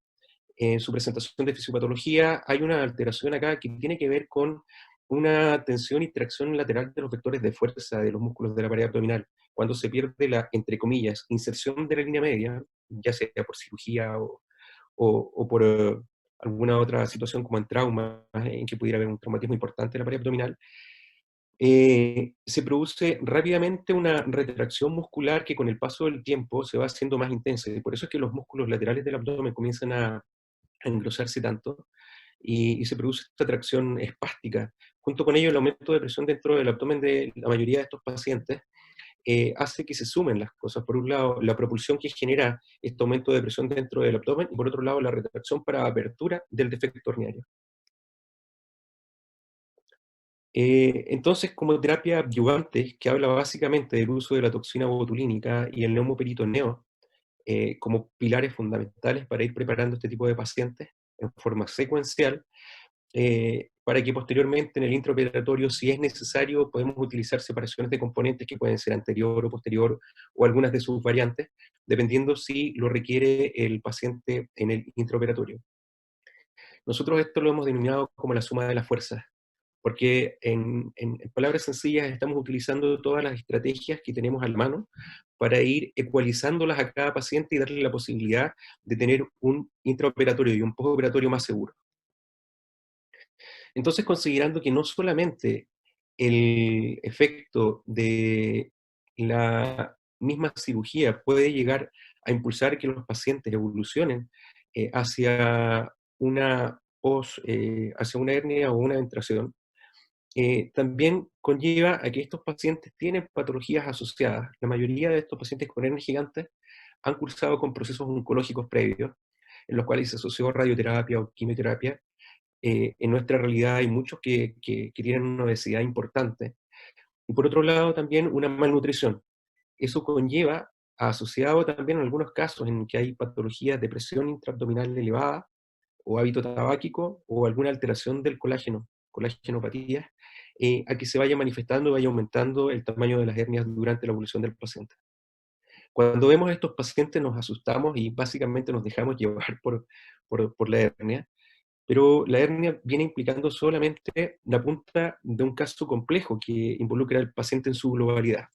en su presentación de fisiopatología hay una alteración acá que tiene que ver con una tensión y tracción lateral de los vectores de fuerza de los músculos de la pared abdominal, cuando se pierde la, entre comillas, inserción de la línea media, ya sea por cirugía o por alguna otra situación como en trauma, en que pudiera haber un traumatismo importante en la pared abdominal. Se produce rápidamente una retracción muscular que con el paso del tiempo se va haciendo más intensa, y por eso es que los músculos laterales del abdomen comienzan a engrosarse tanto, y se produce esta tracción espástica. Junto con ello, el aumento de presión dentro del abdomen de la mayoría de estos pacientes hace que se sumen las cosas. Por un lado, la propulsión que genera este aumento de presión dentro del abdomen, y por otro lado, la retracción para apertura del defecto herniario. Entonces, como terapia adyuvante, que habla básicamente del uso de la toxina botulínica y el neumoperitoneo como pilares fundamentales para ir preparando este tipo de pacientes en forma secuencial, para que posteriormente en el intraoperatorio, si es necesario, podemos utilizar separaciones de componentes que pueden ser anterior o posterior, o algunas de sus variantes, dependiendo si lo requiere el paciente en el intraoperatorio. Nosotros esto lo hemos denominado como la suma de las fuerzas, porque en palabras sencillas estamos utilizando todas las estrategias que tenemos a la mano para ir ecualizándolas a cada paciente y darle la posibilidad de tener un intraoperatorio y un postoperatorio más seguro. Entonces, considerando que no solamente el efecto de la misma cirugía puede llegar a impulsar que los pacientes evolucionen hacia hacia una hernia o una ventración, también conlleva a que estos pacientes tienen patologías asociadas. La mayoría de estos pacientes con hernias gigantes han cursado con procesos oncológicos previos, en los cuales se asoció radioterapia o quimioterapia. En nuestra realidad hay muchos que tienen una obesidad importante. Y por otro lado también una malnutrición. Eso conlleva, asociado también en algunos casos en que hay patologías de presión intraabdominal elevada, o hábito tabáquico, o alguna alteración del colágeno, colágenopatías, a que se vaya manifestando y vaya aumentando el tamaño de las hernias durante la evolución del paciente. Cuando vemos a estos pacientes nos asustamos y básicamente nos dejamos llevar por la hernia, pero la hernia viene implicando solamente la punta de un caso complejo que involucra al paciente en su globalidad,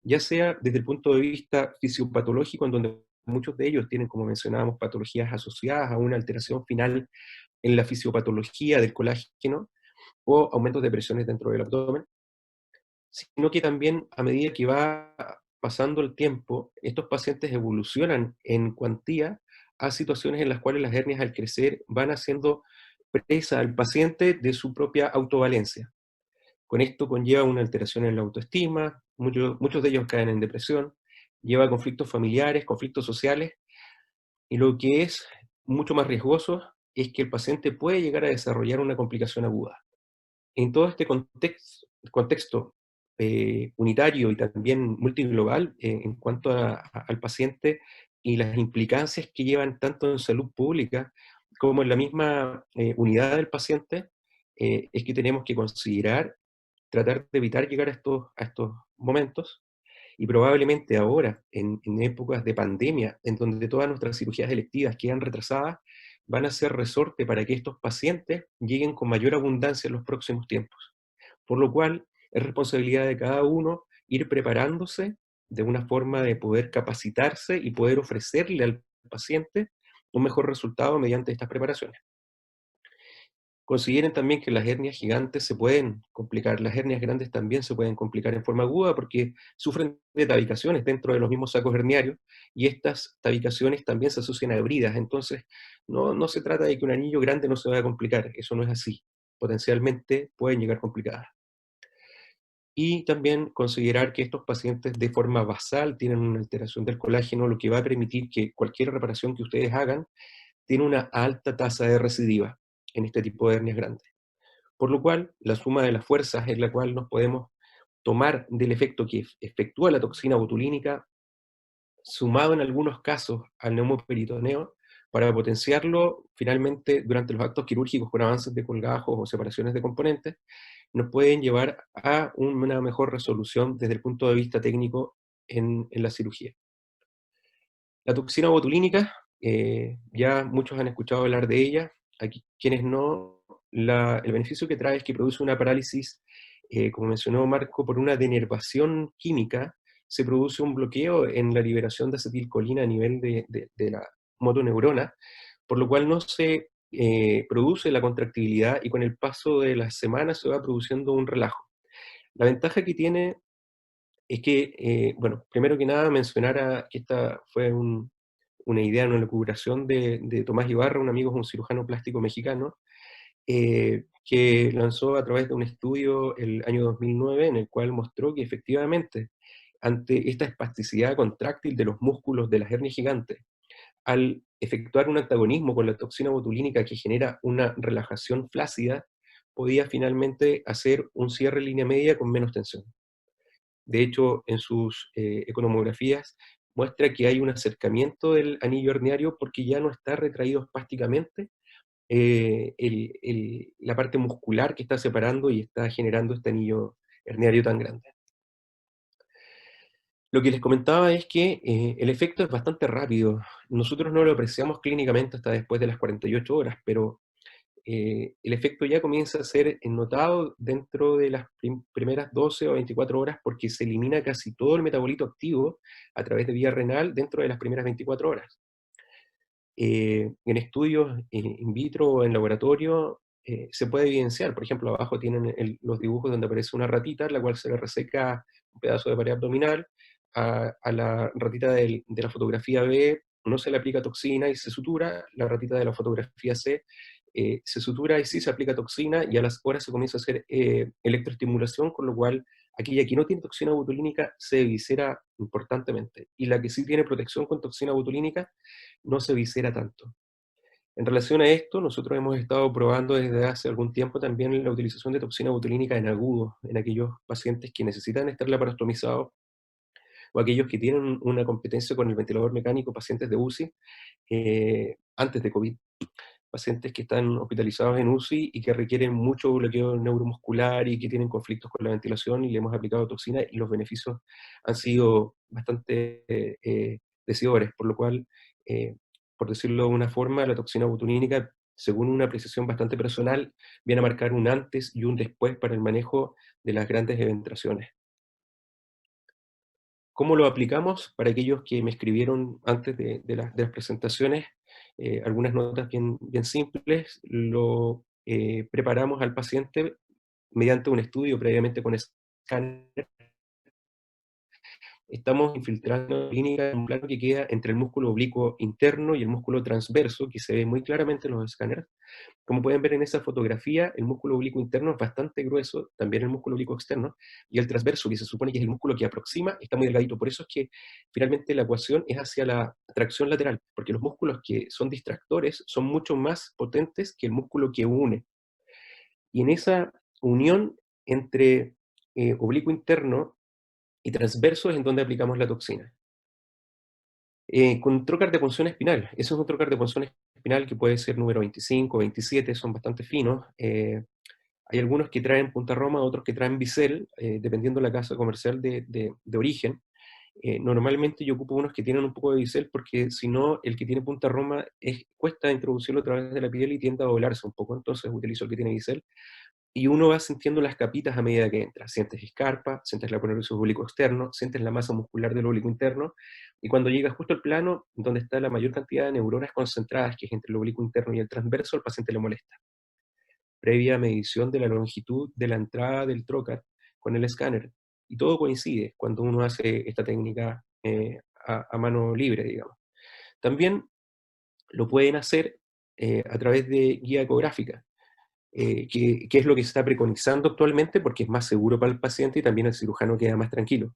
ya sea desde el punto de vista fisiopatológico, en donde muchos de ellos tienen, como mencionábamos, patologías asociadas a una alteración final en la fisiopatología del colágeno o aumentos de presiones dentro del abdomen, sino que también a medida que va pasando el tiempo, estos pacientes evolucionan en cuantía a situaciones en las cuales las hernias al crecer van haciendo presa al paciente de su propia autovalencia. Con esto conlleva una alteración en la autoestima, muchos de ellos caen en depresión, lleva a conflictos familiares, conflictos sociales, y lo que es mucho más riesgoso es que el paciente puede llegar a desarrollar una complicación aguda. En todo este contexto, unitario y también multiglobal en cuanto al paciente y las implicancias que llevan tanto en salud pública como en la misma unidad del paciente, es que tenemos que considerar, tratar de evitar llegar a estos momentos, y probablemente ahora, en épocas de pandemia, en donde todas nuestras cirugías electivas quedan retrasadas, van a ser resorte para que estos pacientes lleguen con mayor abundancia en los próximos tiempos. Por lo cual, es responsabilidad de cada uno ir preparándose de una forma de poder capacitarse y poder ofrecerle al paciente un mejor resultado mediante estas preparaciones. Consideren también que las hernias gigantes se pueden complicar, las hernias grandes también se pueden complicar en forma aguda porque sufren de tabicaciones dentro de los mismos sacos herniarios, y estas tabicaciones también se asocian a bridas. Entonces no se trata de que un anillo grande no se vaya a complicar, eso no es así, potencialmente pueden llegar complicadas. Y también considerar que estos pacientes de forma basal tienen una alteración del colágeno, lo que va a permitir que cualquier reparación que ustedes hagan tiene una alta tasa de recidiva en este tipo de hernias grandes. Por lo cual, la suma de las fuerzas es la cual nos podemos tomar del efecto que efectúa la toxina botulínica, sumado en algunos casos al neumoperitoneo, para potenciarlo finalmente durante los actos quirúrgicos con avances de colgajos o separaciones de componentes, nos pueden llevar a una mejor resolución desde el punto de vista técnico en la cirugía. La toxina botulínica, ya muchos han escuchado hablar de ella, aquí quienes no, el beneficio que trae es que produce una parálisis, como mencionó Marco, por una denervación química, se produce un bloqueo en la liberación de acetilcolina a nivel de la motoneurona, por lo cual no se produce la contractibilidad, y con el paso de las semanas se va produciendo un relajo. La ventaja que tiene es que, bueno, primero que nada mencionar que esta fue una idea, una elucubración de Tomás Ibarra, un amigo, es un cirujano plástico mexicano, que lanzó a través de un estudio el año 2009, en el cual mostró que efectivamente, ante esta espasticidad contráctil de los músculos de las hernias gigantes, al efectuar un antagonismo con la toxina botulínica que genera una relajación flácida, podía finalmente hacer un cierre en línea media con menos tensión. De hecho, en sus economografías muestra que hay un acercamiento del anillo herniario porque ya no está retraído espásticamente la parte muscular que está separando y está generando este anillo herniario tan grande. Lo que les comentaba es que el efecto es bastante rápido. Nosotros no lo apreciamos clínicamente hasta después de las 48 horas, pero el efecto ya comienza a ser notado dentro de las primeras 12 o 24 horas, porque se elimina casi todo el metabolito activo a través de vía renal dentro de las primeras 24 horas. En estudios in vitro o en laboratorio se puede evidenciar, por ejemplo, abajo tienen los dibujos donde aparece una ratita, la cual se le reseca un pedazo de pared abdominal, a la ratita de la fotografía B no se le aplica toxina y se sutura, la ratita de la fotografía C se sutura y sí se aplica toxina, y a las horas se comienza a hacer electroestimulación, con lo cual aquella que no tiene toxina botulínica se viscera importantemente, y la que sí tiene protección con toxina botulínica no se viscera tanto. En relación a esto, nosotros hemos estado probando desde hace algún tiempo también la utilización de toxina botulínica en agudos, en aquellos pacientes que necesitan estar laparostomizados, o aquellos que tienen una competencia con el ventilador mecánico, pacientes de UCI, antes de COVID. Pacientes que están hospitalizados en UCI y que requieren mucho bloqueo neuromuscular y que tienen conflictos con la ventilación, y le hemos aplicado toxina y los beneficios han sido bastante decidores, por lo cual, por decirlo de una forma, la toxina botulínica, según una apreciación bastante personal, viene a marcar un antes y un después para el manejo de las grandes eventraciones. ¿Cómo lo aplicamos? Para aquellos que me escribieron antes de las presentaciones, algunas notas bien simples. Lo preparamos al paciente mediante un estudio previamente con escáner. Estamos infiltrando la clínica en un plano que queda entre el músculo oblicuo interno y el músculo transverso, que se ve muy claramente en los escáneres. Como pueden ver en esa fotografía, el músculo oblicuo interno es bastante grueso, también el músculo oblicuo externo, y el transverso, que se supone que es el músculo que aproxima, está muy delgadito. Por eso es que finalmente la ecuación es hacia la tracción lateral, porque los músculos que son distractores son mucho más potentes que el músculo que une. Y en esa unión entre oblicuo interno y transverso es en donde aplicamos la toxina. Con trocar de punción espinal. Ese es un trocar de punción espinal que puede ser número 25, 27, son bastante finos. Hay algunos que traen punta roma, otros que traen bisel, dependiendo de la casa comercial de origen. Normalmente yo ocupo unos que tienen un poco de bisel porque si no, el que tiene punta roma cuesta introducirlo a través de la piel y tiende a doblarse un poco, entonces utilizo el que tiene bisel. Y uno va sintiendo las capitas a medida que entra. Sientes escarpa, sientes la aponeuriosis oblicuo externo, sientes la masa muscular del oblicuo interno, y cuando llega justo al plano donde está la mayor cantidad de neuronas concentradas, que es entre el oblicuo interno y el transverso, al paciente le molesta. Previa medición de la longitud de la entrada del trocar con el escáner, y todo coincide cuando uno hace esta técnica a mano libre, digamos. También lo pueden hacer a través de guía ecográfica, que es lo que se está preconizando actualmente porque es más seguro para el paciente y también el cirujano queda más tranquilo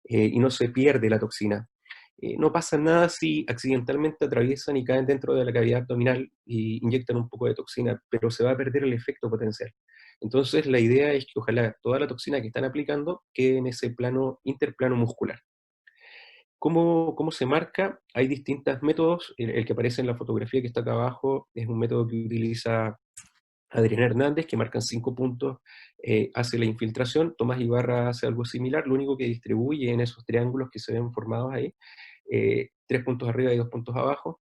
y no se pierde la toxina. No pasa nada si accidentalmente atraviesan y caen dentro de la cavidad abdominal y inyectan un poco de toxina, pero se va a perder el efecto potencial. Entonces la idea es que ojalá toda la toxina que están aplicando quede en ese plano, interplano muscular. ¿Cómo se marca? Hay distintos métodos. El que aparece en la fotografía que está acá abajo es un método que utiliza Adriana Hernández, que marcan 5 puntos, hace la infiltración. Tomás Ibarra hace algo similar, lo único que distribuye en esos triángulos que se ven formados ahí, 3 puntos arriba y 2 puntos abajo.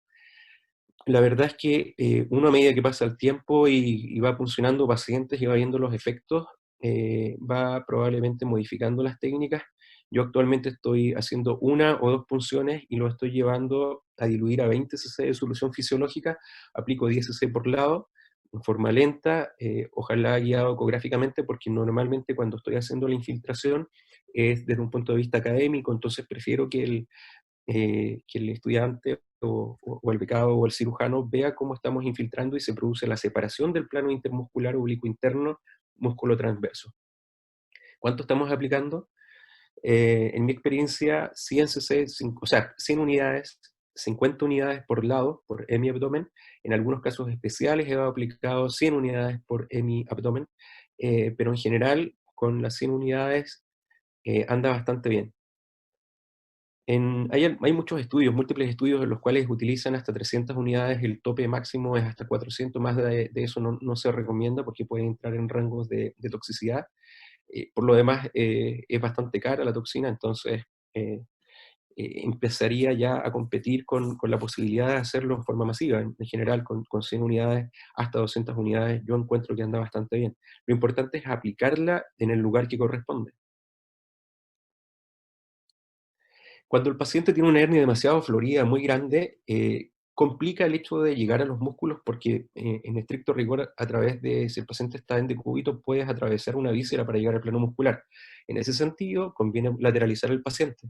La verdad es que uno a medida que pasa el tiempo y va funcionando pacientes y va viendo los efectos, va probablemente modificando las técnicas. Yo actualmente estoy haciendo 1 o 2 punciones y lo estoy llevando a diluir a 20 cc de solución fisiológica, aplico 10 cc por lado, en forma lenta, ojalá guiado ecográficamente, porque normalmente cuando estoy haciendo la infiltración es desde un punto de vista académico, entonces prefiero que el estudiante o el becado o el cirujano vea cómo estamos infiltrando y se produce la separación del plano intermuscular oblicuo interno, músculo transverso. ¿Cuánto estamos aplicando? En mi experiencia, 100 cc, o sea, 100 unidades, 50 unidades por lado, por hemiabdomen. En algunos casos especiales he aplicado 100 unidades por hemiabdomen, pero en general, con las 100 unidades anda bastante bien. Hay muchos estudios, múltiples estudios en los cuales utilizan hasta 300 unidades, el tope máximo es hasta 400, más de eso no se recomienda porque puede entrar en rangos de toxicidad. Por lo demás, es bastante cara la toxina, entonces empezaría ya a competir con la posibilidad de hacerlo en forma masiva. En general, con 100 unidades hasta 200 unidades, yo encuentro que anda bastante bien. Lo importante es aplicarla en el lugar que corresponde. Cuando el paciente tiene una hernia demasiado florida, muy grande, complica el hecho de llegar a los músculos porque en estricto rigor, a través de, si el paciente está en decúbito, puedes atravesar una víscera para llegar al plano muscular. En ese sentido, conviene lateralizar al paciente.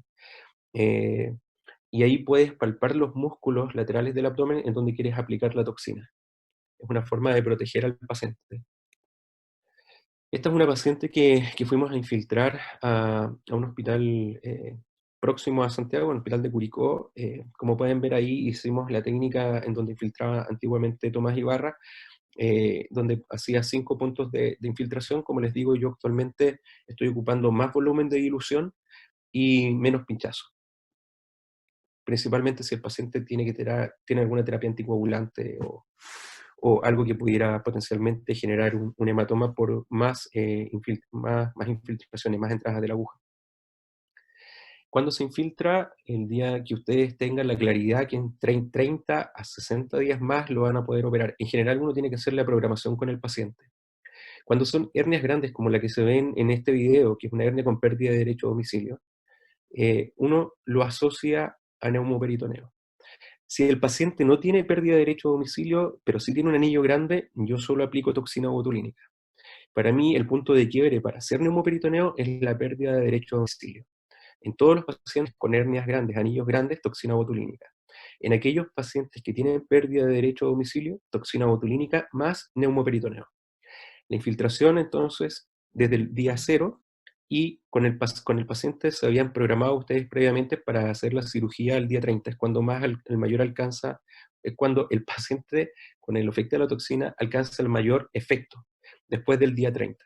Y ahí puedes palpar los músculos laterales del abdomen en donde quieres aplicar la toxina. Es una forma de proteger al paciente. Esta es una paciente que fuimos a infiltrar a un hospital próximo a Santiago, un hospital de Curicó. Como pueden ver ahí, hicimos la técnica en donde infiltraba antiguamente Tomás Ibarra, donde hacía 5 puntos de infiltración. Como les digo, yo actualmente estoy ocupando más volumen de dilución y menos pinchazo. Principalmente si el paciente tiene alguna terapia anticoagulante o algo que pudiera potencialmente generar un hematoma por más infiltraciones, más entradas de la aguja. Cuando se infiltra, el día que ustedes tengan la claridad que en 30 a 60 días más lo van a poder operar. En general uno tiene que hacer la programación con el paciente. Cuando son hernias grandes como la que se ven en este video, que es una hernia con pérdida de derecho a domicilio, uno lo asocia a neumoperitoneo. Si el paciente no tiene pérdida de derecho a domicilio, pero sí tiene un anillo grande, yo solo aplico toxina botulínica. Para mí, el punto de quiebre para hacer neumoperitoneo es la pérdida de derecho a domicilio. En todos los pacientes con hernias grandes, anillos grandes, toxina botulínica. En aquellos pacientes que tienen pérdida de derecho a domicilio, toxina botulínica más neumoperitoneo. La infiltración, entonces, desde el día 0, y con el paciente se habían programado ustedes previamente para hacer la cirugía al día 30, es cuando más el mayor alcanza, es cuando el paciente con el efecto de la toxina alcanza el mayor efecto, después del día 30.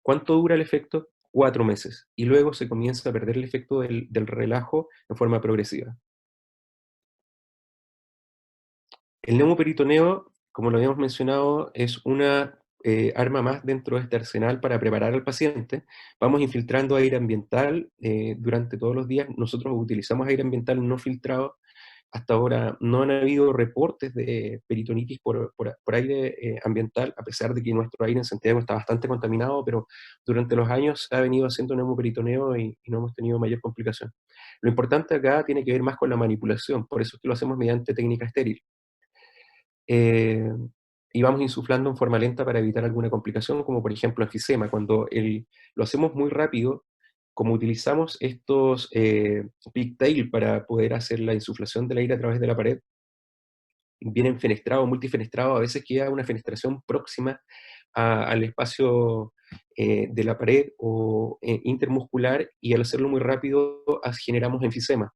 ¿Cuánto dura el efecto? 4 meses, y luego se comienza a perder el efecto del relajo en forma progresiva. El neumoperitoneo, como lo habíamos mencionado, es una arma más dentro de este arsenal para preparar al paciente. Vamos infiltrando aire ambiental durante todos los días. Nosotros utilizamos aire ambiental no filtrado. Hasta ahora no han habido reportes de peritonitis por aire ambiental, a pesar de que nuestro aire en Santiago está bastante contaminado, pero durante los años se ha venido haciendo neumoperitoneo y no hemos tenido mayor complicación. Lo importante acá tiene que ver más con la manipulación, por eso es que lo hacemos mediante técnica estéril. Y vamos insuflando en forma lenta para evitar alguna complicación, como por ejemplo enfisema. Cuando lo hacemos muy rápido, como utilizamos estos pigtail para poder hacer la insuflación del aire a través de la pared, bien fenestrado, multifenestrado, a veces queda una fenestración próxima al espacio de la pared o intermuscular, y al hacerlo muy rápido generamos enfisema.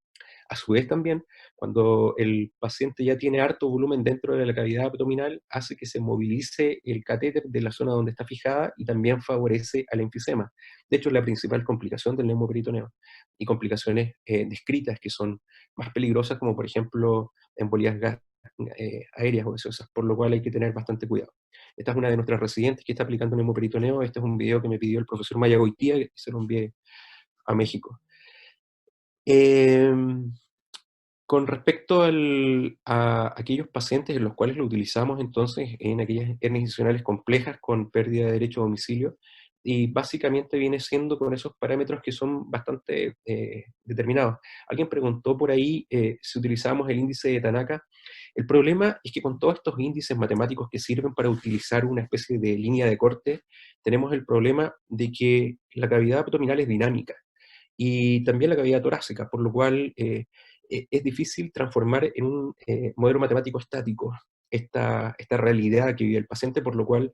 A su vez también, cuando el paciente ya tiene harto volumen dentro de la cavidad abdominal, hace que se movilice el catéter de la zona donde está fijada y también favorece al enfisema. De hecho, es la principal complicación del neumoperitoneo. Y complicaciones descritas que son más peligrosas, como por ejemplo embolías aéreas o gaseosas, por lo cual hay que tener bastante cuidado. Esta es una de nuestras residentes que está aplicando neumoperitoneo. Este es un video que me pidió el profesor Maya Goitía, que se lo envié a México. Con respecto a aquellos pacientes en los cuales lo utilizamos entonces en aquellas hernias disfuncionales complejas con pérdida de derecho a domicilio, y básicamente viene siendo con esos parámetros que son bastante determinados. Alguien preguntó por ahí si utilizamos el índice de Tanaka. El problema es que con todos estos índices matemáticos que sirven para utilizar una especie de línea de corte, tenemos el problema de que la cavidad abdominal es dinámica y también la cavidad torácica, por lo cual es difícil transformar en un modelo matemático estático esta realidad que vive el paciente, por lo cual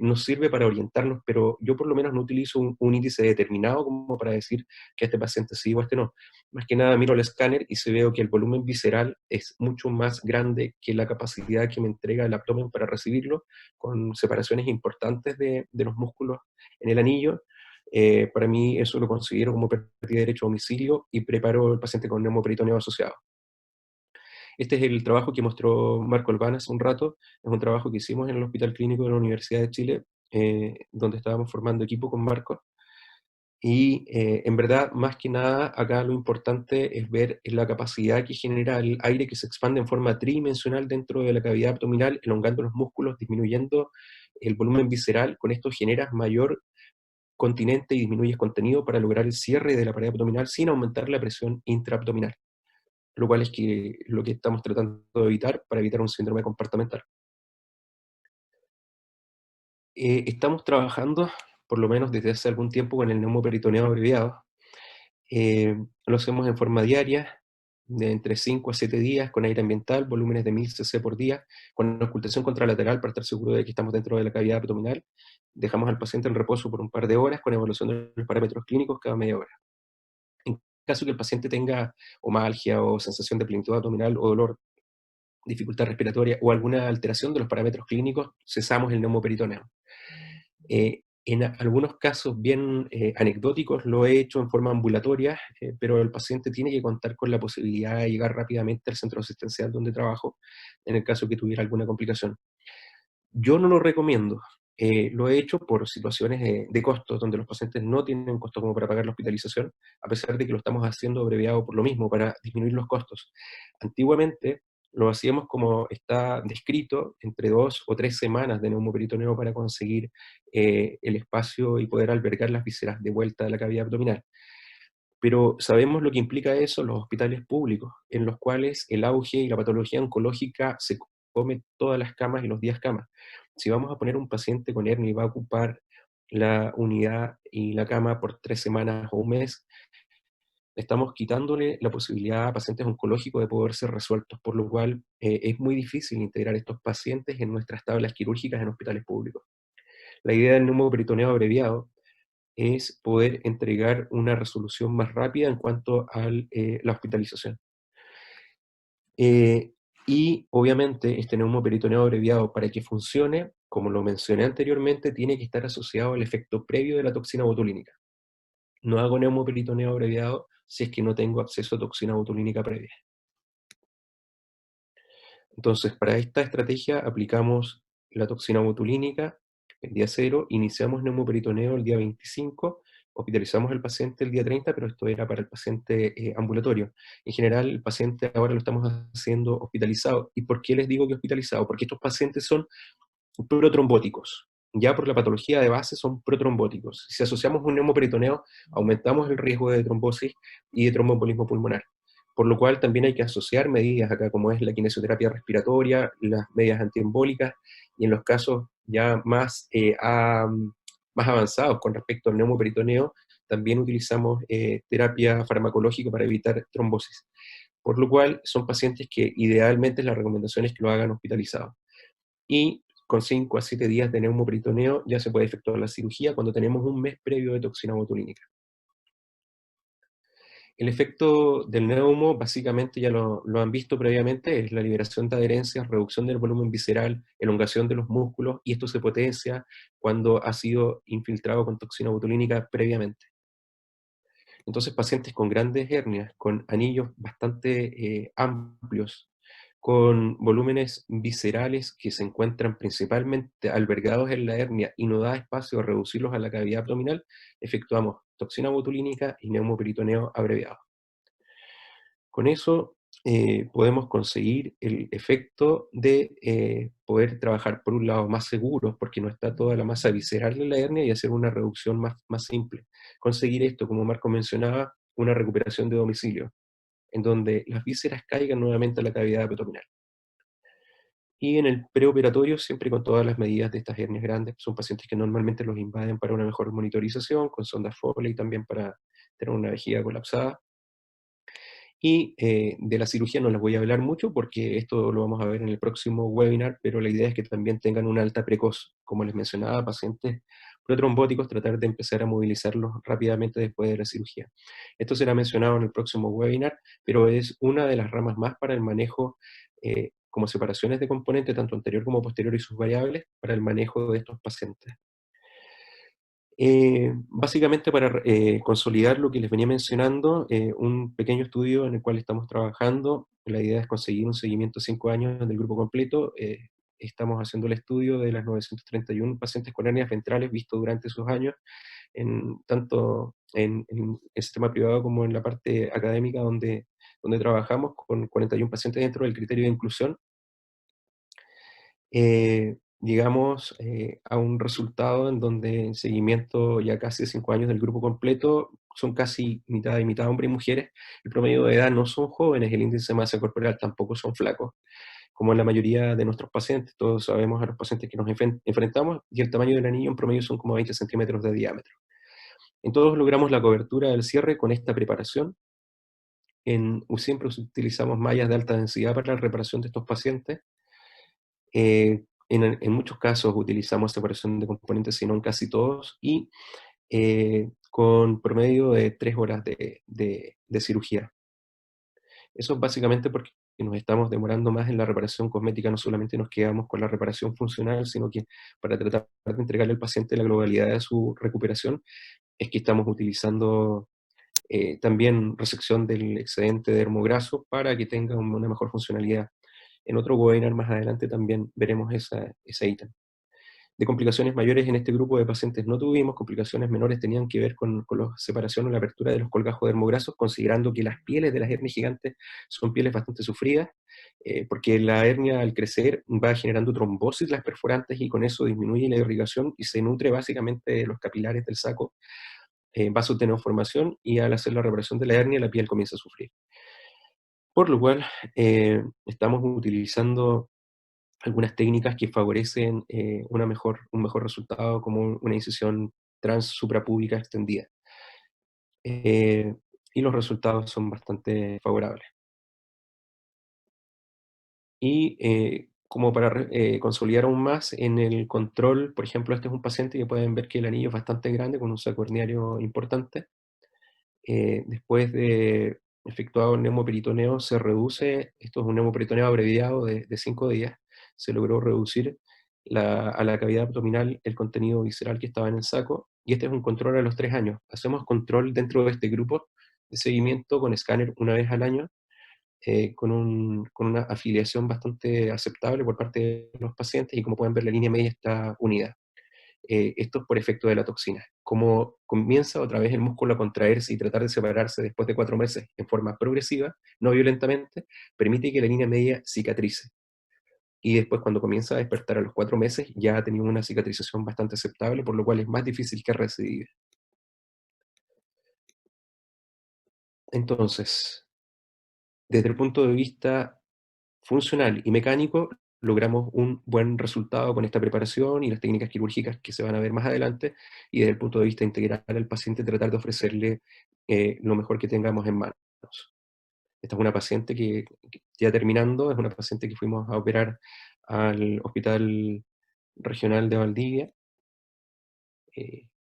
nos sirve para orientarnos, pero yo por lo menos no utilizo un índice determinado como para decir que este paciente sí o este no. Más que nada miro el escáner y se veo que el volumen visceral es mucho más grande que la capacidad que me entrega el abdomen para recibirlo, con separaciones importantes de los músculos en el anillo. Para mí eso lo considero como pérdida de derecho a domicilio y preparo al paciente con neumoperitoneo asociado. Este es el trabajo que mostró Marco Albán hace un rato. Es un trabajo que hicimos en el Hospital Clínico de la Universidad de Chile, donde estábamos formando equipo con Marco. Y en verdad, más que nada, acá lo importante es ver la capacidad que genera el aire que se expande en forma tridimensional dentro de la cavidad abdominal, elongando los músculos, disminuyendo el volumen visceral. Con esto generas mayor continente y disminuyes contenido para lograr el cierre de la pared abdominal sin aumentar la presión intraabdominal, lo cual es lo que estamos tratando de evitar para evitar un síndrome compartimental. Estamos trabajando, por lo menos desde hace algún tiempo, con el neumoperitoneo abreviado. Lo hacemos en forma diaria, de entre 5 a 7 días, con aire ambiental, volúmenes de 1000 cc por día, con ocultación contralateral para estar seguro de que estamos dentro de la cavidad abdominal. Dejamos al paciente en reposo por un par de horas, con evaluación de los parámetros clínicos cada media hora. En caso que el paciente tenga omalgia o sensación de plenitud abdominal o dolor, dificultad respiratoria o alguna alteración de los parámetros clínicos, cesamos el neumoperitoneo. En algunos casos bien anecdóticos lo he hecho en forma ambulatoria, pero el paciente tiene que contar con la posibilidad de llegar rápidamente al centro asistencial donde trabajo, en el caso que tuviera alguna complicación. Yo no lo recomiendo. Lo he hecho por situaciones de costos, donde los pacientes no tienen costos como para pagar la hospitalización, a pesar de que lo estamos haciendo abreviado por lo mismo, para disminuir los costos. Antiguamente lo hacíamos como está descrito, entre 2 o 3 semanas de neumoperitoneo para conseguir el espacio y poder albergar las vísceras de vuelta a la cavidad abdominal. Pero sabemos lo que implica eso en los hospitales públicos, en los cuales el auge y la patología oncológica se come todas las camas y los días camas. Si vamos a poner un paciente con hernia y va a ocupar la unidad y la cama por 3 semanas o un mes, estamos quitándole la posibilidad a pacientes oncológicos de poder ser resueltos, por lo cual es muy difícil integrar estos pacientes en nuestras tablas quirúrgicas en hospitales públicos. La idea del neumoperitoneo abreviado es poder entregar una resolución más rápida en cuanto a la hospitalización. Y obviamente este neumoperitoneo abreviado, para que funcione, como lo mencioné anteriormente, tiene que estar asociado al efecto previo de la toxina botulínica. no hago neumoperitoneo abreviado si es que no tengo acceso a toxina botulínica previa. Entonces, para esta estrategia aplicamos la toxina botulínica el día 0, iniciamos neumoperitoneo el día 25, hospitalizamos al paciente el día 30, pero esto era para el paciente ambulatorio. En general, el paciente ahora lo estamos haciendo hospitalizado. ¿Y por qué les digo que hospitalizado? Porque estos pacientes son protrombóticos. Ya por la patología de base son protrombóticos. Si asociamos un neumoperitoneo, aumentamos el riesgo de trombosis y de tromboembolismo pulmonar. Por lo cual también hay que asociar medidas acá, como es la kinesioterapia respiratoria, las medidas antiembólicas, y en los casos ya más avanzados con respecto al neumoperitoneo, también utilizamos terapia farmacológica para evitar trombosis. Por lo cual son pacientes que idealmente la recomendación es que lo hagan hospitalizados. Y con 5 a 7 días de neumoperitoneo ya se puede efectuar la cirugía cuando tenemos un mes previo de toxina botulínica. El efecto del neumo, básicamente ya lo han visto previamente, es la liberación de adherencias, reducción del volumen visceral, elongación de los músculos, y esto se potencia cuando ha sido infiltrado con toxina botulínica previamente. Entonces, pacientes con grandes hernias, con anillos bastante amplios, con volúmenes viscerales que se encuentran principalmente albergados en la hernia y no da espacio a reducirlos a la cavidad abdominal, efectuamos toxina botulínica y neumoperitoneo abreviado. Con eso podemos conseguir el efecto de poder trabajar por un lado más seguros, porque no está toda la masa visceral en la hernia, y hacer una reducción más simple. Conseguir esto, como Marco mencionaba, una recuperación de domicilio, en donde las vísceras caigan nuevamente a la cavidad abdominal. Y en el preoperatorio, siempre con todas las medidas de estas hernias grandes, son pacientes que normalmente los invaden para una mejor monitorización, con sondas Foley y también para tener una vejiga colapsada. Y de la cirugía no les voy a hablar mucho porque esto lo vamos a ver en el próximo webinar, pero la idea es que también tengan una alta precoz. Como les mencionaba, pacientes protrombóticos, tratar de empezar a movilizarlos rápidamente después de la cirugía. Esto será mencionado en el próximo webinar, pero es una de las ramas más para el manejo como separaciones de componentes, tanto anterior como posterior y sus variables, para el manejo de estos pacientes. Básicamente para consolidar lo que les venía mencionando, un pequeño estudio en el cual estamos trabajando, la idea es conseguir un seguimiento de 5 años del grupo completo. Estamos haciendo el estudio de las 931 pacientes con hernias ventrales vistos durante esos años, tanto en el sistema privado como en la parte académica donde trabajamos, con 41 pacientes dentro del criterio de inclusión. Llegamos a un resultado en donde en seguimiento ya casi 5 años del grupo completo, son casi mitad y mitad hombres y mujeres. El promedio de edad no son jóvenes, el índice de masa corporal tampoco son flacos, como en la mayoría de nuestros pacientes. Todos sabemos a los pacientes que nos enfrentamos, y el tamaño del anillo en promedio son como 20 centímetros de diámetro. En todos logramos la cobertura del cierre con esta preparación. Siempre utilizamos mallas de alta densidad para la reparación de estos pacientes. En muchos casos utilizamos separación de componentes, sino en casi todos, y con promedio de 3 horas de cirugía. Eso es básicamente porque nos estamos demorando más en la reparación cosmética, no solamente nos quedamos con la reparación funcional, sino que para tratar de entregarle al paciente la globalidad de su recuperación, es que estamos utilizando también resección del excedente dermograso para que tenga una mejor funcionalidad. En otro webinar más adelante también veremos ese ítem. De complicaciones mayores en este grupo de pacientes no tuvimos. Complicaciones menores tenían que ver con la separación o la apertura de los colgajos dermograsos, considerando que las pieles de las hernias gigantes son pieles bastante sufridas, porque la hernia al crecer va generando trombosis las perforantes, y con eso disminuye la irrigación y se nutre básicamente de los capilares del saco, vasos de neoformación, y al hacer la reparación de la hernia la piel comienza a sufrir. Por lo cual, estamos utilizando algunas técnicas que favorecen un mejor resultado, como una incisión trans-suprapúbica extendida. Y los resultados son bastante favorables. Y como para consolidar aún más en el control, por ejemplo, este es un paciente que pueden ver que el anillo es bastante grande, con un saco herniario importante. Después de efectuado el neumoperitoneo se reduce, esto es un neumoperitoneo abreviado de 5 días, se logró reducir a la cavidad abdominal el contenido visceral que estaba en el saco, y este es un control a los 3 años. Hacemos control dentro de este grupo de seguimiento con escáner una vez al año, con una afiliación bastante aceptable por parte de los pacientes, y como pueden ver, la línea media está unida. Esto es por efecto de la toxina. Como comienza otra vez el músculo a contraerse y tratar de separarse después de 4 meses en forma progresiva, no violentamente, permite que la línea media cicatrice. Y después, cuando comienza a despertar a los 4 meses, ya ha tenido una cicatrización bastante aceptable, por lo cual es más difícil que recidive. Entonces, desde el punto de vista funcional y mecánico, logramos un buen resultado con esta preparación y las técnicas quirúrgicas que se van a ver más adelante, y desde el punto de vista integral al paciente tratar de ofrecerle lo mejor que tengamos en manos. Esta es una paciente que ya terminando, es una paciente que fuimos a operar al Hospital Regional de Valdivia,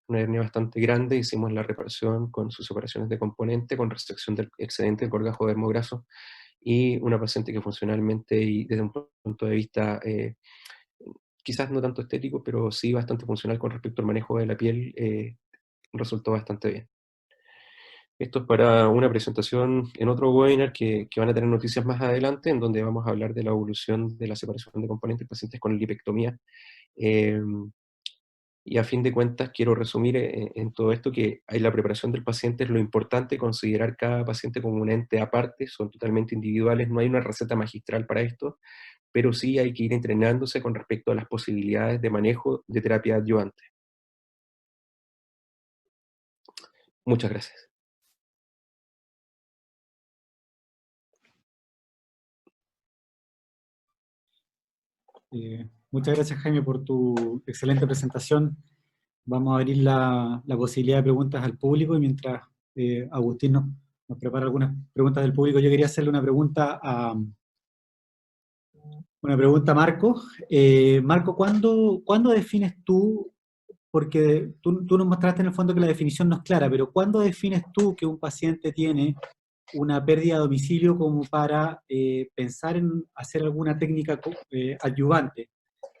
una hernia bastante grande. Hicimos la reparación con sus operaciones de componente, con resección del excedente del colgajo dermograso, y una paciente que funcionalmente y desde un punto de vista quizás no tanto estético, pero sí bastante funcional con respecto al manejo de la piel, resultó bastante bien. Esto es para una presentación en otro webinar que van a tener noticias más adelante, en donde vamos a hablar de la evolución de la separación de componentes en pacientes con lipectomía. Y a fin de cuentas quiero resumir en todo esto que la preparación del paciente es lo importante, considerar cada paciente como un ente aparte, son totalmente individuales, no hay una receta magistral para esto, pero sí hay que ir entrenándose con respecto a las posibilidades de manejo de terapia adyuvante. Muchas gracias. Muchas gracias, Jaime, por tu excelente presentación. Vamos a abrir la posibilidad de preguntas al público, y mientras Agustín nos prepara algunas preguntas del público, yo quería hacerle una pregunta a Marco. Marco, ¿cuándo defines tú, porque tú nos mostraste en el fondo que la definición no es clara, pero ¿cuándo defines tú que un paciente tiene una pérdida de domicilio como para pensar en hacer alguna técnica adyuvante?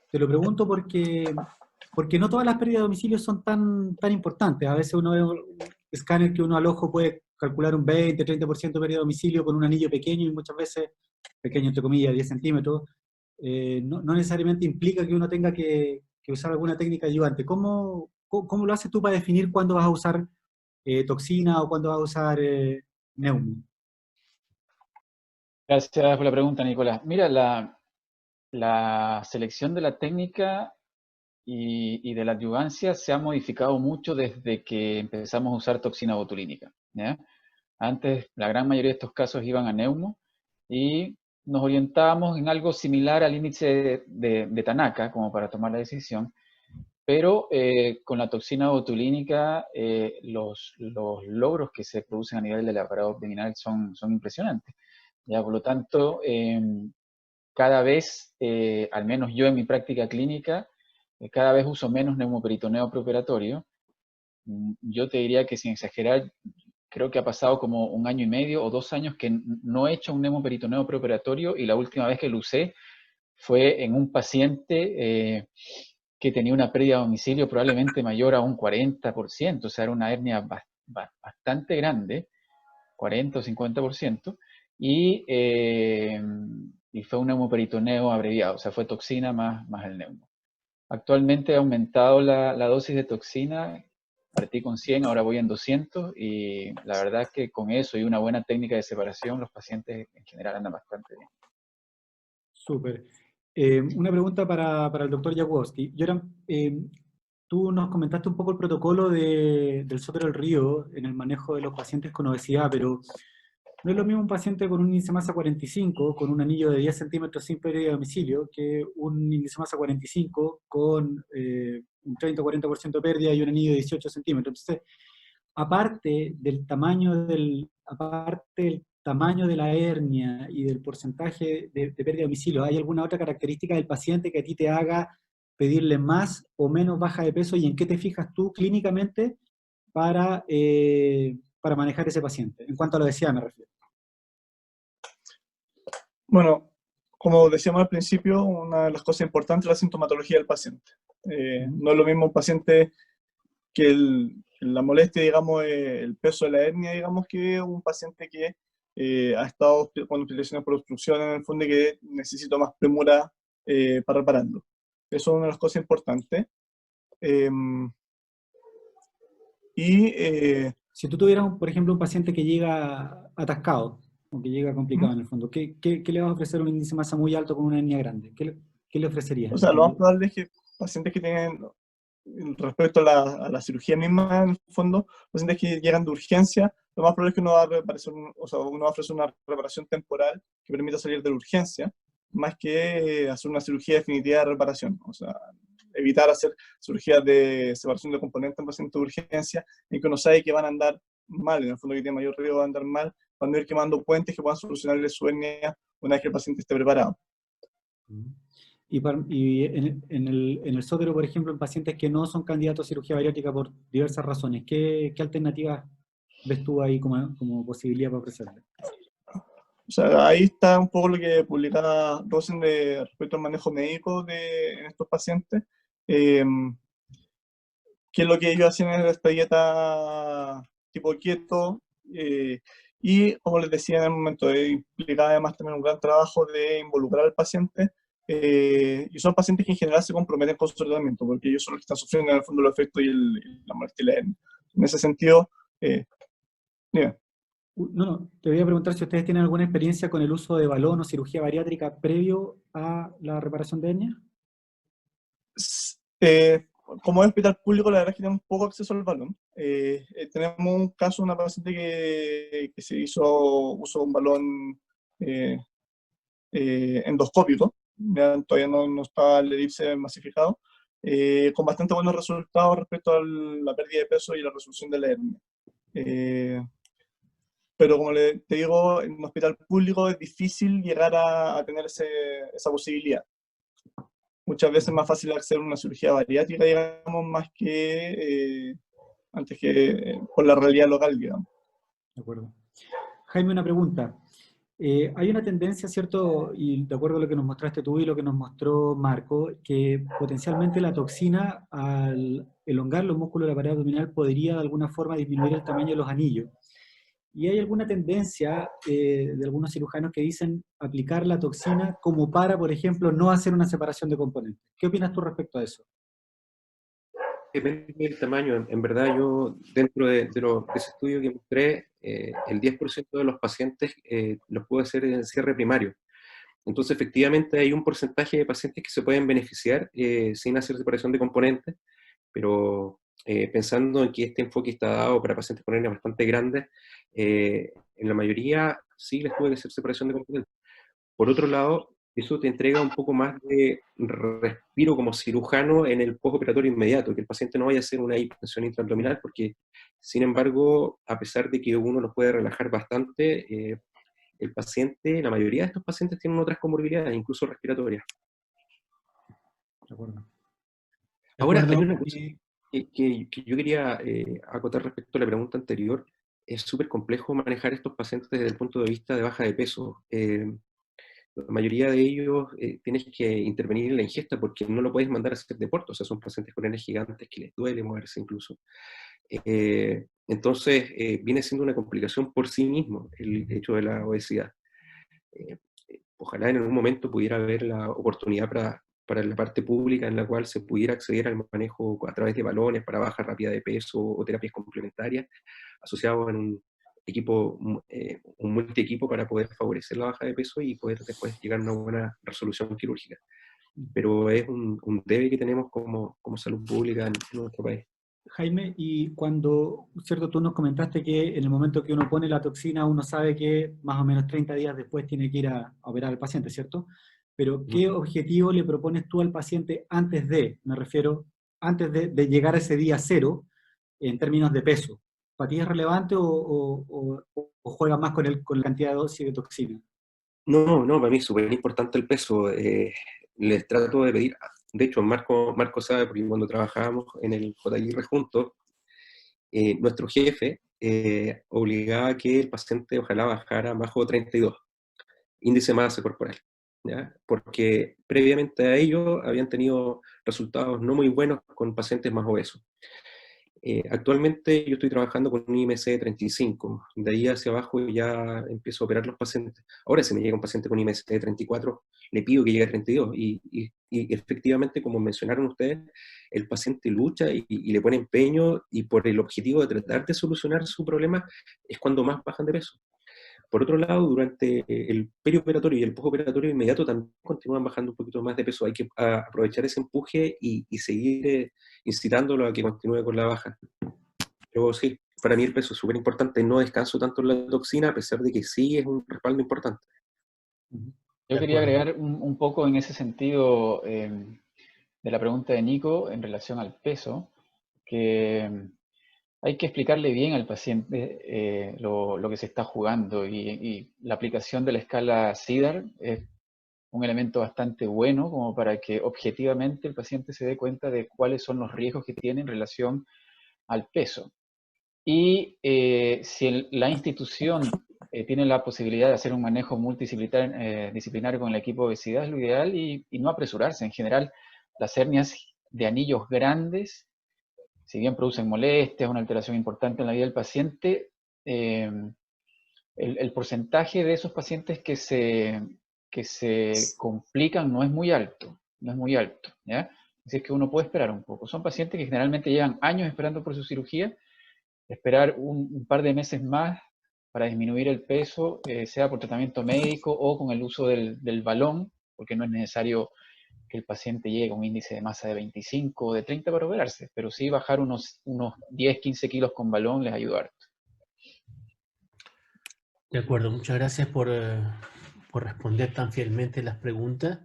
Te lo pregunto porque no todas las pérdidas de domicilio son tan importantes. A veces uno ve un escáner que uno al ojo puede calcular un 20-30% de pérdida de domicilio con un anillo pequeño, y muchas veces, pequeño entre comillas, 10 centímetros, no necesariamente implica que uno tenga que usar alguna técnica ayudante. ¿Cómo lo haces tú para definir cuándo vas a usar toxina o cuándo vas a usar neumo? Gracias por la pregunta, Nicolás. Mira, la selección de la técnica y de la adyuvancia se ha modificado mucho desde que empezamos a usar toxina botulínica, ¿ya? Antes, la gran mayoría de estos casos iban a neumo, y nos orientábamos en algo similar al índice de Tanaka, como para tomar la decisión, pero con la toxina botulínica los logros que se producen a nivel del aparato abdominal son impresionantes. Ya, por lo tanto, cada vez, al menos yo en mi práctica clínica, cada vez uso menos neumoperitoneo preoperatorio. Yo te diría que, sin exagerar, creo que ha pasado como 1 año y medio o 2 años que no he hecho un neumoperitoneo preoperatorio, y la última vez que lo usé fue en un paciente que tenía una pérdida de domicilio probablemente mayor a un 40%, o sea, era una hernia bastante grande, 40 o 50%, y fue un neumoperitoneo abreviado, o sea, fue toxina más el neumo. Actualmente he aumentado la dosis de toxina, partí con 100, ahora voy en 200, y la verdad es que con eso y una buena técnica de separación, los pacientes en general andan bastante bien. Súper. Una pregunta para el doctor Jaworski. Tú nos comentaste un poco el protocolo del Sotero del Río en el manejo de los pacientes con obesidad, pero no es lo mismo un paciente con un índice de masa 45, con un anillo de 10 centímetros sin pérdida de domicilio, que un índice de masa 45 con un 30 o 40% de pérdida y un anillo de 18 centímetros. Entonces, aparte del tamaño de la hernia y del porcentaje de pérdida de domicilio, ¿hay alguna otra característica del paciente que a ti te haga pedirle más o menos baja de peso, y en qué te fijas tú clínicamente para manejar ese paciente? En cuanto a la obesidad me refiero. Bueno, como decíamos al principio, una de las cosas importantes es la sintomatología del paciente. No es lo mismo un paciente la molestia, digamos, el peso de la hernia, digamos, que un paciente que ha estado con hospitalizaciones por obstrucción en el fondo y que necesita más premura para repararlo. Eso es una de las cosas importantes. Si tú tuvieras, por ejemplo, un paciente que llega atascado, o que llega complicado en el fondo, ¿qué le vas a ofrecer a un índice de masa muy alto con una hernia grande? ¿Qué le ofrecerías? O sea, lo más probable es que pacientes que tienen, respecto a la cirugía misma, en el fondo, pacientes que llegan de urgencia, lo más probable es que uno va a uno va a ofrecer una reparación temporal que permita salir de la urgencia, más que hacer una cirugía definitiva de reparación. O sea, evitar hacer cirugías de separación de componentes en pacientes de urgencia, en que uno sabe que van a andar mal, en el fondo que tiene mayor riesgo de andar mal, van a ir quemando puentes que puedan solucionarle su hernia una vez que el paciente esté preparado. Y en el Sotero, por ejemplo, en pacientes que no son candidatos a cirugía bariátrica por diversas razones, ¿qué alternativas ves tú ahí como posibilidad para ofrecerle? O sea, ahí está un poco lo que publicaba Rosen respecto al manejo médico en estos pacientes, que es lo que ellos hacen en esta dieta tipo keto, y como les decía en el momento, implicaba además también un gran trabajo de involucrar al paciente, y son pacientes que en general se comprometen con su tratamiento, porque ellos son los que están sufriendo en el fondo los efectos y la muerte y la hernia. En ese sentido, dime. No, te voy a preguntar si ustedes tienen alguna experiencia con el uso de balón o cirugía bariátrica previo a la reparación de hernia. Como es hospital público, la verdad es que tenemos poco acceso al balón. Tenemos un caso de una paciente que se hizo uso de un balón endoscópico, todavía no está el elipse masificado, con bastante buenos resultados respecto a la pérdida de peso y la resolución de la hernia. Pero como te digo, en un hospital público es difícil llegar a tener esa posibilidad. Muchas veces es más fácil hacer una cirugía bariátrica, digamos, más que antes que por la realidad local, digamos. De acuerdo. Jaime, una pregunta. Hay una tendencia, ¿cierto? Y de acuerdo a lo que nos mostraste tú y lo que nos mostró Marco, que potencialmente la toxina, al elongar los músculos de la pared abdominal, podría de alguna forma disminuir el tamaño de los anillos. Y hay alguna tendencia de algunos cirujanos que dicen aplicar la toxina como para, por ejemplo, no hacer una separación de componentes. ¿Qué opinas tú respecto a eso? Depende del tamaño. En verdad, yo, dentro de ese estudio que mostré, el 10% de los pacientes los puedo hacer en cierre primario. Entonces, efectivamente, hay un porcentaje de pacientes que se pueden beneficiar sin hacer separación de componentes, pero pensando en que este enfoque está dado para pacientes con hernias bastante grandes, en la mayoría sí les puede hacer separación de componentes. Por otro lado, eso te entrega un poco más de respiro como cirujano en el postoperatorio inmediato, que el paciente no vaya a hacer una hipertensión intraabdominal, porque, sin embargo, a pesar de que uno los puede relajar bastante, el paciente, la mayoría de estos pacientes tienen otras comorbilidades, incluso respiratorias. De acuerdo. Ahora, hay una cosa que yo quería acotar respecto a la pregunta anterior. Es súper complejo manejar estos pacientes desde el punto de vista de baja de peso. La mayoría de ellos tienes que intervenir en la ingesta porque no lo puedes mandar a hacer deporte. O sea, son pacientes con hernias gigantes que les duele moverse incluso. Entonces, viene siendo una complicación por sí mismo el hecho de la obesidad. Ojalá en algún momento pudiera haber la oportunidad para la parte pública en la cual se pudiera acceder al manejo a través de balones para baja rápida de peso o terapias complementarias asociados en un equipo, un multiequipo para poder favorecer la baja de peso y poder después llegar a una buena resolución quirúrgica. Pero es un debe que tenemos como salud pública en nuestro país. Jaime, y cuando, cierto, tú nos comentaste que en el momento que uno pone la toxina, uno sabe que más o menos 30 días después tiene que ir a operar al paciente, ¿cierto? Pero, ¿qué objetivo le propones tú al paciente antes de, me refiero, antes de llegar a ese día cero, en términos de peso? ¿Para ti es relevante o juega más con la cantidad de dosis de toxina? No, para mí es súper importante el peso. Les trato de pedir, de hecho Marco sabe, porque cuando trabajábamos en el JR juntos, nuestro jefe obligaba a que el paciente ojalá bajara bajo 32, índice de masa corporal, ¿ya? Porque previamente a ello habían tenido resultados no muy buenos con pacientes más obesos. Actualmente yo estoy trabajando con un IMC de 35, de ahí hacia abajo ya empiezo a operar los pacientes. Ahora si me llega un paciente con IMC de 34, le pido que llegue a 32, y efectivamente, como mencionaron ustedes, el paciente lucha y le pone empeño, y por el objetivo de tratar de solucionar su problema es cuando más bajan de peso. Por otro lado, durante el perioperatorio y el postoperatorio inmediato también continúan bajando un poquito más de peso. Hay que aprovechar ese empuje y seguir incitándolo a que continúe con la baja. Pero sí, para mí el peso es súper importante. No descanso tanto en la toxina, a pesar de que sí es un respaldo importante. Yo quería agregar un poco en ese sentido de la pregunta de Nico en relación al peso, que hay que explicarle bien al paciente lo que se está jugando, y la aplicación de la escala CIDAR es un elemento bastante bueno como para que objetivamente el paciente se dé cuenta de cuáles son los riesgos que tiene en relación al peso. Y si la institución tiene la posibilidad de hacer un manejo multidisciplinario con el equipo de obesidad, es lo ideal, y no apresurarse. En general, las hernias de anillos grandes, si bien producen molestias, una alteración importante en la vida del paciente, el porcentaje de esos pacientes que se complican no es muy alto, no es muy alto, ¿ya? Así es que uno puede esperar un poco. Son pacientes que generalmente llevan años esperando por su cirugía. Esperar un par de meses más para disminuir el peso, sea por tratamiento médico o con el uso del balón, porque no es necesario que el paciente llegue a un índice de masa de 25 o de 30 para operarse, pero sí bajar unos 10, 15 kilos con balón les ayuda harto. De acuerdo, muchas gracias por responder tan fielmente las preguntas.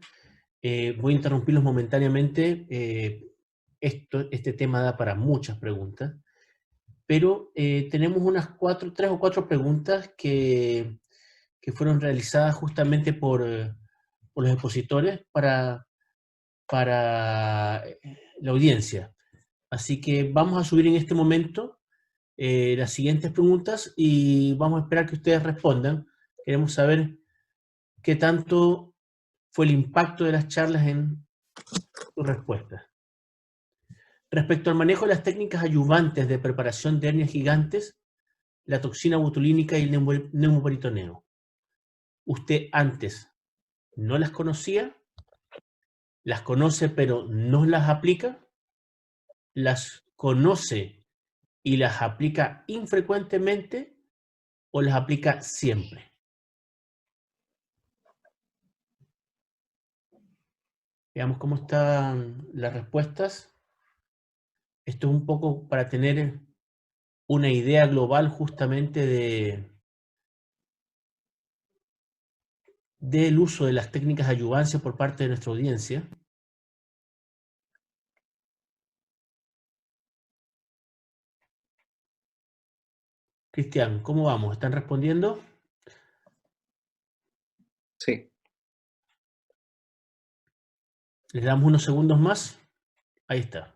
Voy a interrumpirlos momentáneamente. Este tema da para muchas preguntas, pero tenemos unas 3 o 4 preguntas que fueron realizadas justamente por los expositores para la audiencia. Así que vamos a subir en este momento las siguientes preguntas y vamos a esperar que ustedes respondan. Queremos saber qué tanto fue el impacto de las charlas en sus respuestas. Respecto al manejo de las técnicas ayudantes de preparación de hernias gigantes, la toxina botulínica y el neumoperitoneo, ¿usted antes no las conocía? ¿Las conoce pero no las aplica? ¿Las conoce y las aplica infrecuentemente o las aplica siempre? Veamos cómo están las respuestas. Esto es un poco para tener una idea global justamente del uso de las técnicas de ayudancia por parte de nuestra audiencia. Cristian, ¿cómo vamos? ¿Están respondiendo? Sí. Les damos unos segundos más. Ahí está.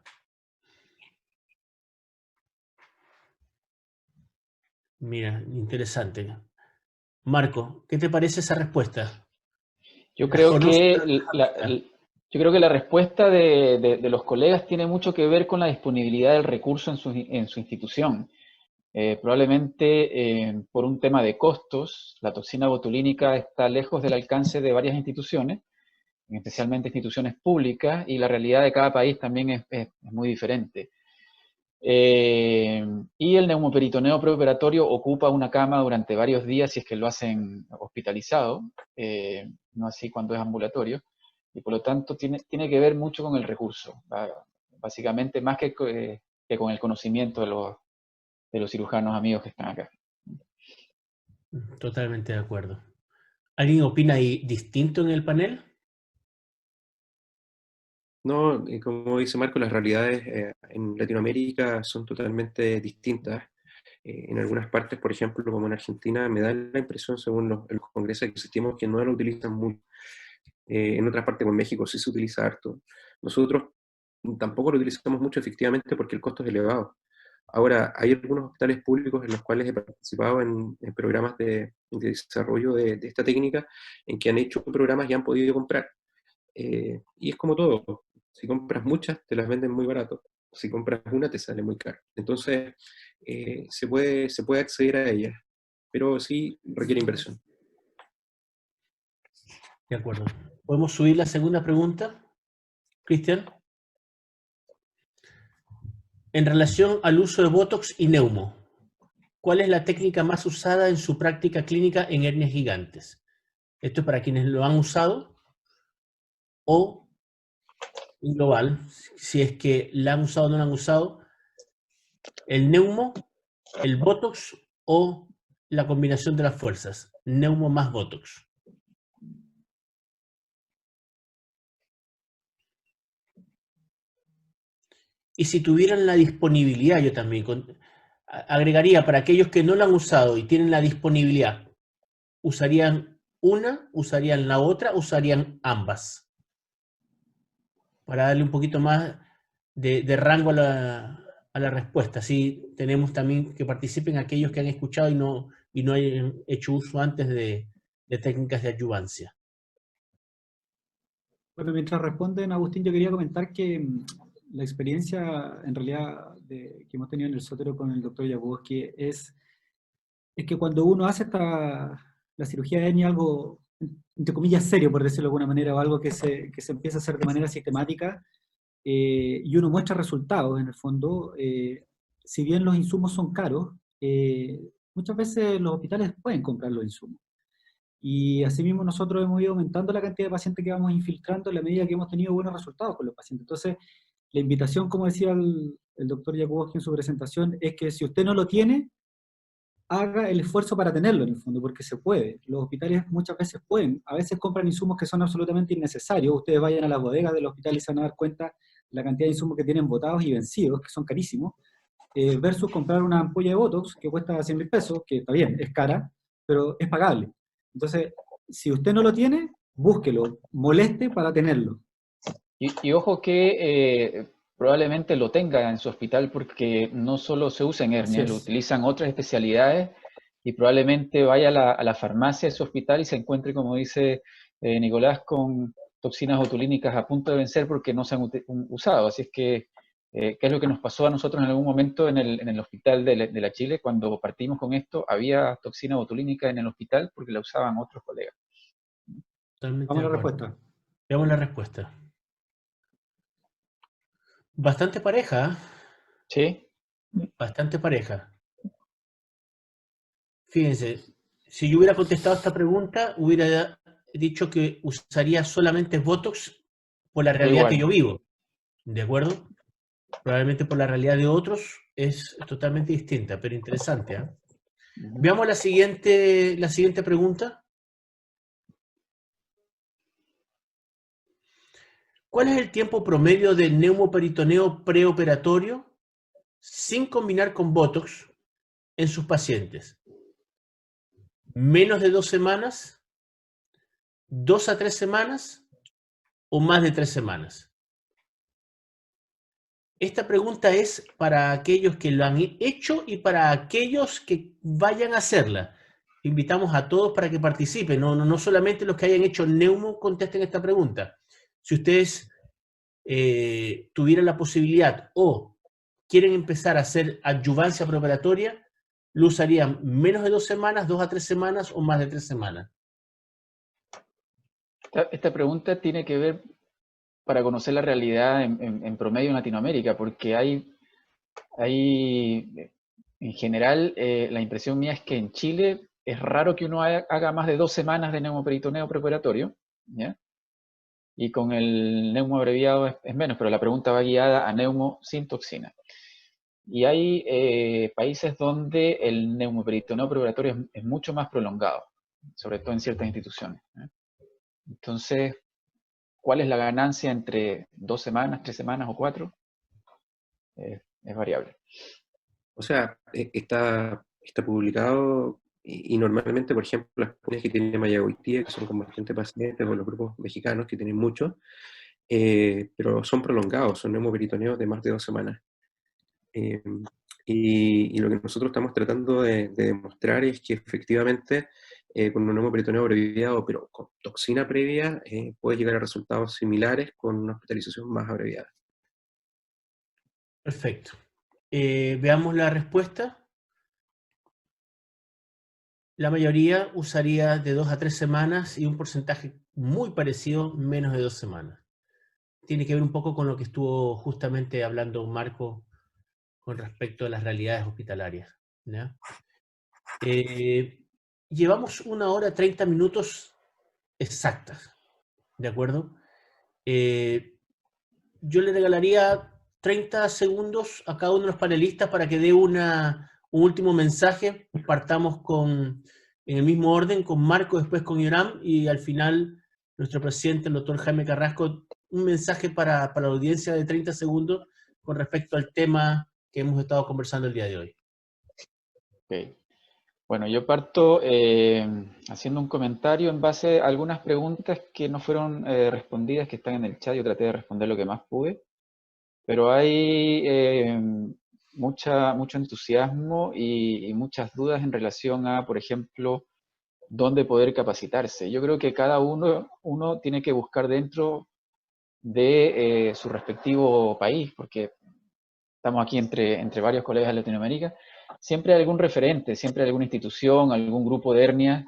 Mira, interesante. Marco, ¿qué te parece esa respuesta? Yo ¿Las creo conoce? yo creo que la respuesta de los colegas tiene mucho que ver con la disponibilidad del recurso en su institución. Probablemente por un tema de costos, la toxina botulínica está lejos del alcance de varias instituciones, especialmente instituciones públicas, y la realidad de cada país también es muy diferente. Y el neumoperitoneo preoperatorio ocupa una cama durante varios días si es que lo hacen hospitalizado, no así cuando es ambulatorio, y por lo tanto tiene que ver mucho con el recurso, básicamente más que con el conocimiento de los cirujanos amigos que están acá. Totalmente de acuerdo. ¿Alguien opina distinto en el panel? No, como dice Marco, las realidades en Latinoamérica son totalmente distintas. En algunas partes, por ejemplo, como en Argentina, me da la impresión, según los congresos que asistimos, que no lo utilizan mucho. En otras partes, como en México, sí se utiliza harto. Nosotros tampoco lo utilizamos mucho, efectivamente, porque el costo es elevado. Ahora, hay algunos hospitales públicos en los cuales he participado en programas de desarrollo de esta técnica, en que han hecho programas y han podido comprar. Y es como todo, si compras muchas, te las venden muy barato. Si compras una te sale muy caro. Entonces, se puede acceder a ellas, pero sí requiere inversión. De acuerdo. ¿Podemos subir la segunda pregunta, Cristian? En relación al uso de Botox y Neumo, ¿cuál es la técnica más usada en su práctica clínica en hernias gigantes? Esto es para quienes lo han usado o en global, si es que la han usado o no la han usado, el Neumo, el Botox o la combinación de las fuerzas, Neumo más Botox. Y si tuvieran la disponibilidad, yo también agregaría para aquellos que no la han usado y tienen la disponibilidad, ¿usarían una, usarían la otra, usarían ambas? Para darle un poquito más de rango a la respuesta. Así tenemos también que participen aquellos que han escuchado y no hayan hecho uso antes de técnicas de adyuvancia. Bueno, mientras responden, Agustín, yo quería comentar que la experiencia, en realidad, que hemos tenido en el Sotero con el doctor Jaworski es que cuando uno hace la cirugía de hernia, algo, entre comillas, serio, por decirlo de alguna manera, o algo que se empieza a hacer de manera sistemática, y uno muestra resultados, en el fondo, si bien los insumos son caros, muchas veces los hospitales pueden comprar los insumos. Y asimismo nosotros hemos ido aumentando la cantidad de pacientes que vamos infiltrando en la medida que hemos tenido buenos resultados con los pacientes. Entonces, la invitación, como decía el doctor Jakubowski en su presentación, es que si usted no lo tiene, haga el esfuerzo para tenerlo en el fondo, porque se puede. Los hospitales muchas veces pueden, a veces compran insumos que son absolutamente innecesarios. Ustedes vayan a las bodegas del hospital y se van a dar cuenta la cantidad de insumos que tienen botados y vencidos, que son carísimos, versus comprar una ampolla de Botox que cuesta 100.000 pesos, que está bien, es cara, pero es pagable. Entonces, si usted no lo tiene, búsquelo, moleste para tenerlo. Y ojo que probablemente lo tenga en su hospital porque no solo se usa en hernias, lo utilizan otras especialidades y probablemente vaya a la farmacia de su hospital y se encuentre, como dice Nicolás, con toxinas botulínicas a punto de vencer porque no se han usado. Así es que, ¿qué es lo que nos pasó a nosotros en algún momento en el hospital de la Chile? Cuando partimos con esto, había toxina botulínica en el hospital porque la usaban otros colegas. Totalmente. Vamos a la respuesta. Veamos la respuesta. Bastante pareja. ¿Sí? Bastante pareja. Fíjense, si yo hubiera contestado esta pregunta, hubiera dicho que usaría solamente Botox por la realidad que yo vivo. ¿De acuerdo? Probablemente por la realidad de otros es totalmente distinta, pero interesante. ¿Eh? Veamos la siguiente pregunta. ¿Cuál es el tiempo promedio del neumoperitoneo preoperatorio sin combinar con Botox en sus pacientes? ¿Menos de 2 semanas? ¿2 a 3 semanas? ¿O más de 3 semanas? Esta pregunta es para aquellos que lo han hecho y para aquellos que vayan a hacerla. Invitamos a todos para que participen, no solamente los que hayan hecho neumo contesten esta pregunta. Si ustedes tuvieran la posibilidad o quieren empezar a hacer adyuvancia preoperatoria, lo usarían menos de 2 semanas, 2 a 3 semanas o más de 3 semanas. Esta pregunta tiene que ver para conocer la realidad en promedio en Latinoamérica, porque en general, la impresión mía es que en Chile es raro que uno haga más de 2 semanas de neumoperitoneo preoperatorio, ¿ya? Y con el neumo abreviado es menos, pero la pregunta va guiada a neumo sin toxina. Y hay países donde el neumoperitoneo preoperatorio es mucho más prolongado, sobre todo en ciertas instituciones, ¿eh? Entonces, ¿cuál es la ganancia entre 2 semanas, 3 semanas o 4? Es variable. O sea, está publicado y normalmente, por ejemplo, las pruebas que tiene Mayagoitía, que son con bastante pacientes, o los grupos mexicanos que tienen muchos, pero son prolongados, son neumoperitoneos de más de 2 semanas. Y lo que nosotros estamos tratando de demostrar es que efectivamente con un neumoperitoneo abreviado, pero con toxina previa, puede llegar a resultados similares con una hospitalización más abreviada. Perfecto. Veamos la respuesta. La mayoría usaría de 2 a 3 semanas y un porcentaje muy parecido, menos de 2 semanas. Tiene que ver un poco con lo que estuvo justamente hablando Marco con respecto a las realidades hospitalarias, ¿ya? Llevamos 1 hora 30 minutos exactas, ¿de acuerdo? Yo le regalaría 30 segundos a cada uno de los panelistas para que dé un último mensaje. Partamos en el mismo orden, con Marco, después con Yoram, y al final nuestro presidente, el doctor Jaime Carrasco, un mensaje para la audiencia de 30 segundos con respecto al tema que hemos estado conversando el día de hoy. Ok. Bueno, yo parto haciendo un comentario en base a algunas preguntas que no fueron respondidas, que están en el chat. Yo traté de responder lo que más pude, pero hay mucho entusiasmo y muchas dudas en relación a, por ejemplo, dónde poder capacitarse. Yo creo que cada uno tiene que buscar dentro de su respectivo país, porque estamos aquí entre varios colegas de Latinoamérica. Siempre hay algún referente, siempre hay alguna institución, algún grupo de hernia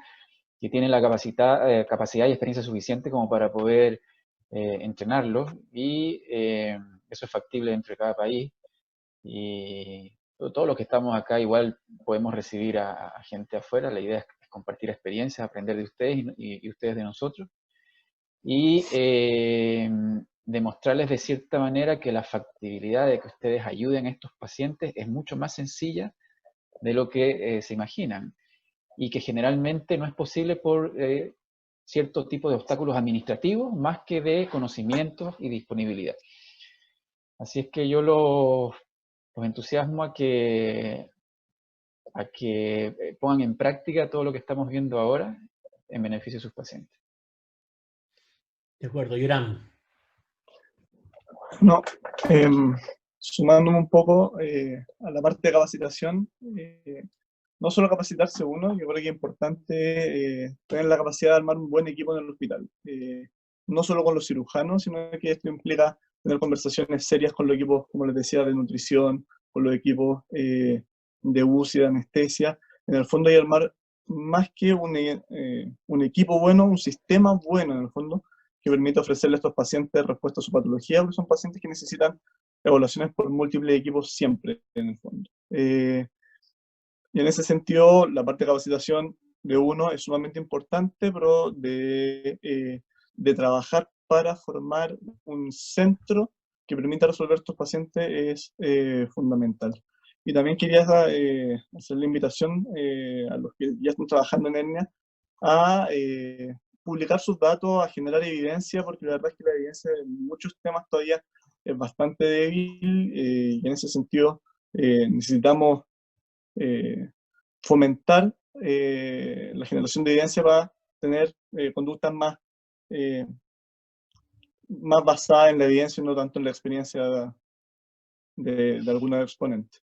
que tiene la capacidad y experiencia suficiente como para poder entrenarlos, y eso es factible dentro de cada país. Y todos los que estamos acá igual podemos recibir a gente afuera. La idea es compartir experiencias, aprender de ustedes y ustedes de nosotros, y demostrarles de cierta manera que la factibilidad de que ustedes ayuden a estos pacientes es mucho más sencilla de lo que se imaginan, y que generalmente no es posible por cierto tipo de obstáculos administrativos más que de conocimientos y disponibilidad. Así es que yo los entusiasmo a que pongan en práctica todo lo que estamos viendo ahora en beneficio de sus pacientes. De acuerdo, Yoram. No, sumándome un poco a la parte de capacitación, no solo capacitarse uno, yo creo que es importante tener la capacidad de armar un buen equipo en el hospital. No solo con los cirujanos, sino que esto implica tener conversaciones serias con los equipos, como les decía, de nutrición, con los equipos de UCI, de anestesia. En el fondo hay que armar más que un equipo bueno, un sistema bueno en el fondo, que permite ofrecerle a estos pacientes respuesta a su patología, porque son pacientes que necesitan evaluaciones por múltiples equipos siempre, en el fondo. Y en ese sentido, la parte de capacitación de uno es sumamente importante, pero de trabajar para formar un centro que permita resolver a estos pacientes es fundamental. Y también quería hacer la invitación a los que ya están trabajando en hernia a publicar sus datos, a generar evidencia, porque la verdad es que la evidencia en muchos temas todavía es bastante débil, y en ese sentido necesitamos fomentar la generación de evidencia para tener conductas más basadas en la evidencia y no tanto en la experiencia de algunos exponentes.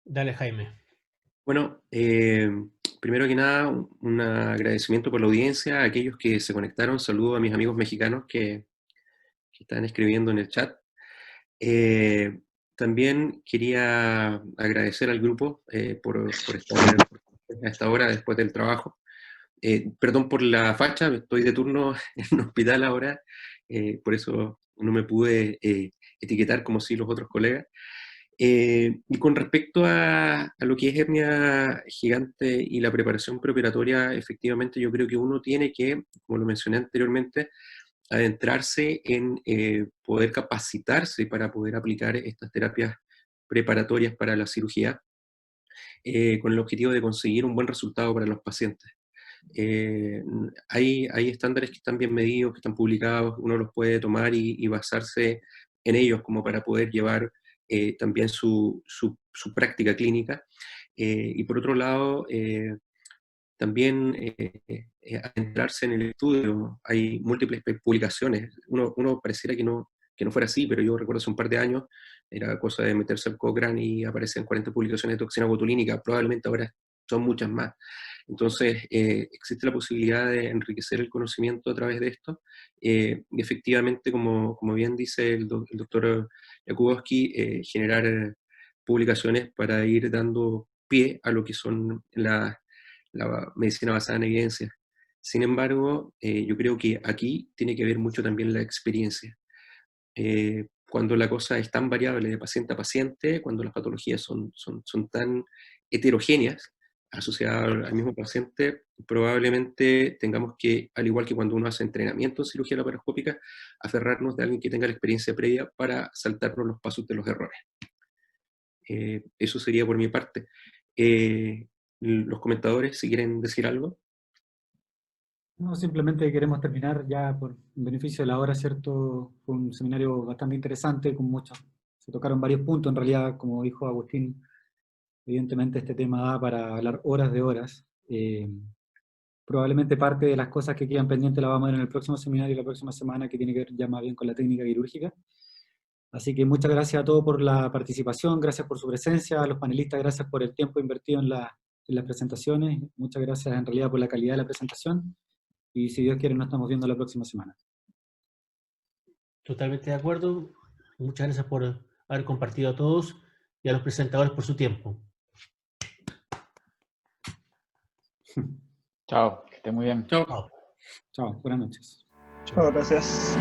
Dale, Jaime. Bueno, primero que nada, un agradecimiento por la audiencia, a aquellos que se conectaron. Saludo a mis amigos mexicanos que están escribiendo en el chat. También quería agradecer al grupo por estar a esta hora después del trabajo. Perdón por la facha, estoy de turno en un hospital ahora, por eso no me pude etiquetar como sí los otros colegas. Y con respecto a lo que es hernia gigante y la preparación preoperatoria, efectivamente yo creo que uno tiene que, como lo mencioné anteriormente, adentrarse en poder capacitarse para poder aplicar estas terapias preparatorias para la cirugía, con el objetivo de conseguir un buen resultado para los pacientes. Hay estándares que están bien medidos, que están publicados, uno los puede tomar y basarse en ellos como para poder llevar también su práctica clínica. Y por otro lado, también adentrarse en el estudio. Hay múltiples publicaciones. Uno pareciera que no fuera así, pero yo recuerdo hace un par de años, era cosa de meterse al Cochrane y aparecen 40 publicaciones de toxina botulínica, probablemente ahora son muchas más. Entonces, existe la posibilidad de enriquecer el conocimiento a través de esto. Y efectivamente, como bien dice el doctor Jakubowski, generar publicaciones para ir dando pie a lo que son la medicina basada en evidencia. Sin embargo, yo creo que aquí tiene que ver mucho también la experiencia. Cuando la cosa es tan variable de paciente a paciente, cuando las patologías son tan heterogéneas, asociadas al mismo paciente, probablemente tengamos que, al igual que cuando uno hace entrenamiento en cirugía laparoscópica, aferrarnos de alguien que tenga la experiencia previa para saltarnos los pasos de los errores. Eso sería por mi parte. Los comentadores, si quieren decir algo. No, simplemente queremos terminar ya por beneficio de la hora, ¿cierto? Fue un seminario bastante interesante, con se tocaron varios puntos, en realidad, como dijo Agustín, evidentemente este tema da para hablar horas de horas. Probablemente parte de las cosas que quedan pendientes las vamos a ver en el próximo seminario la próxima semana, que tiene que ver ya más bien con la técnica quirúrgica. Así que muchas gracias a todos por la participación, gracias por su presencia, a los panelistas, gracias por el tiempo invertido en las presentaciones, muchas gracias en realidad por la calidad de la presentación, y si Dios quiere nos estamos viendo la próxima semana. Totalmente de acuerdo. Muchas gracias por haber compartido a todos y a los presentadores por su tiempo. Chao, que esté muy bien. Chao. Chao, buenas noches. Chao, gracias.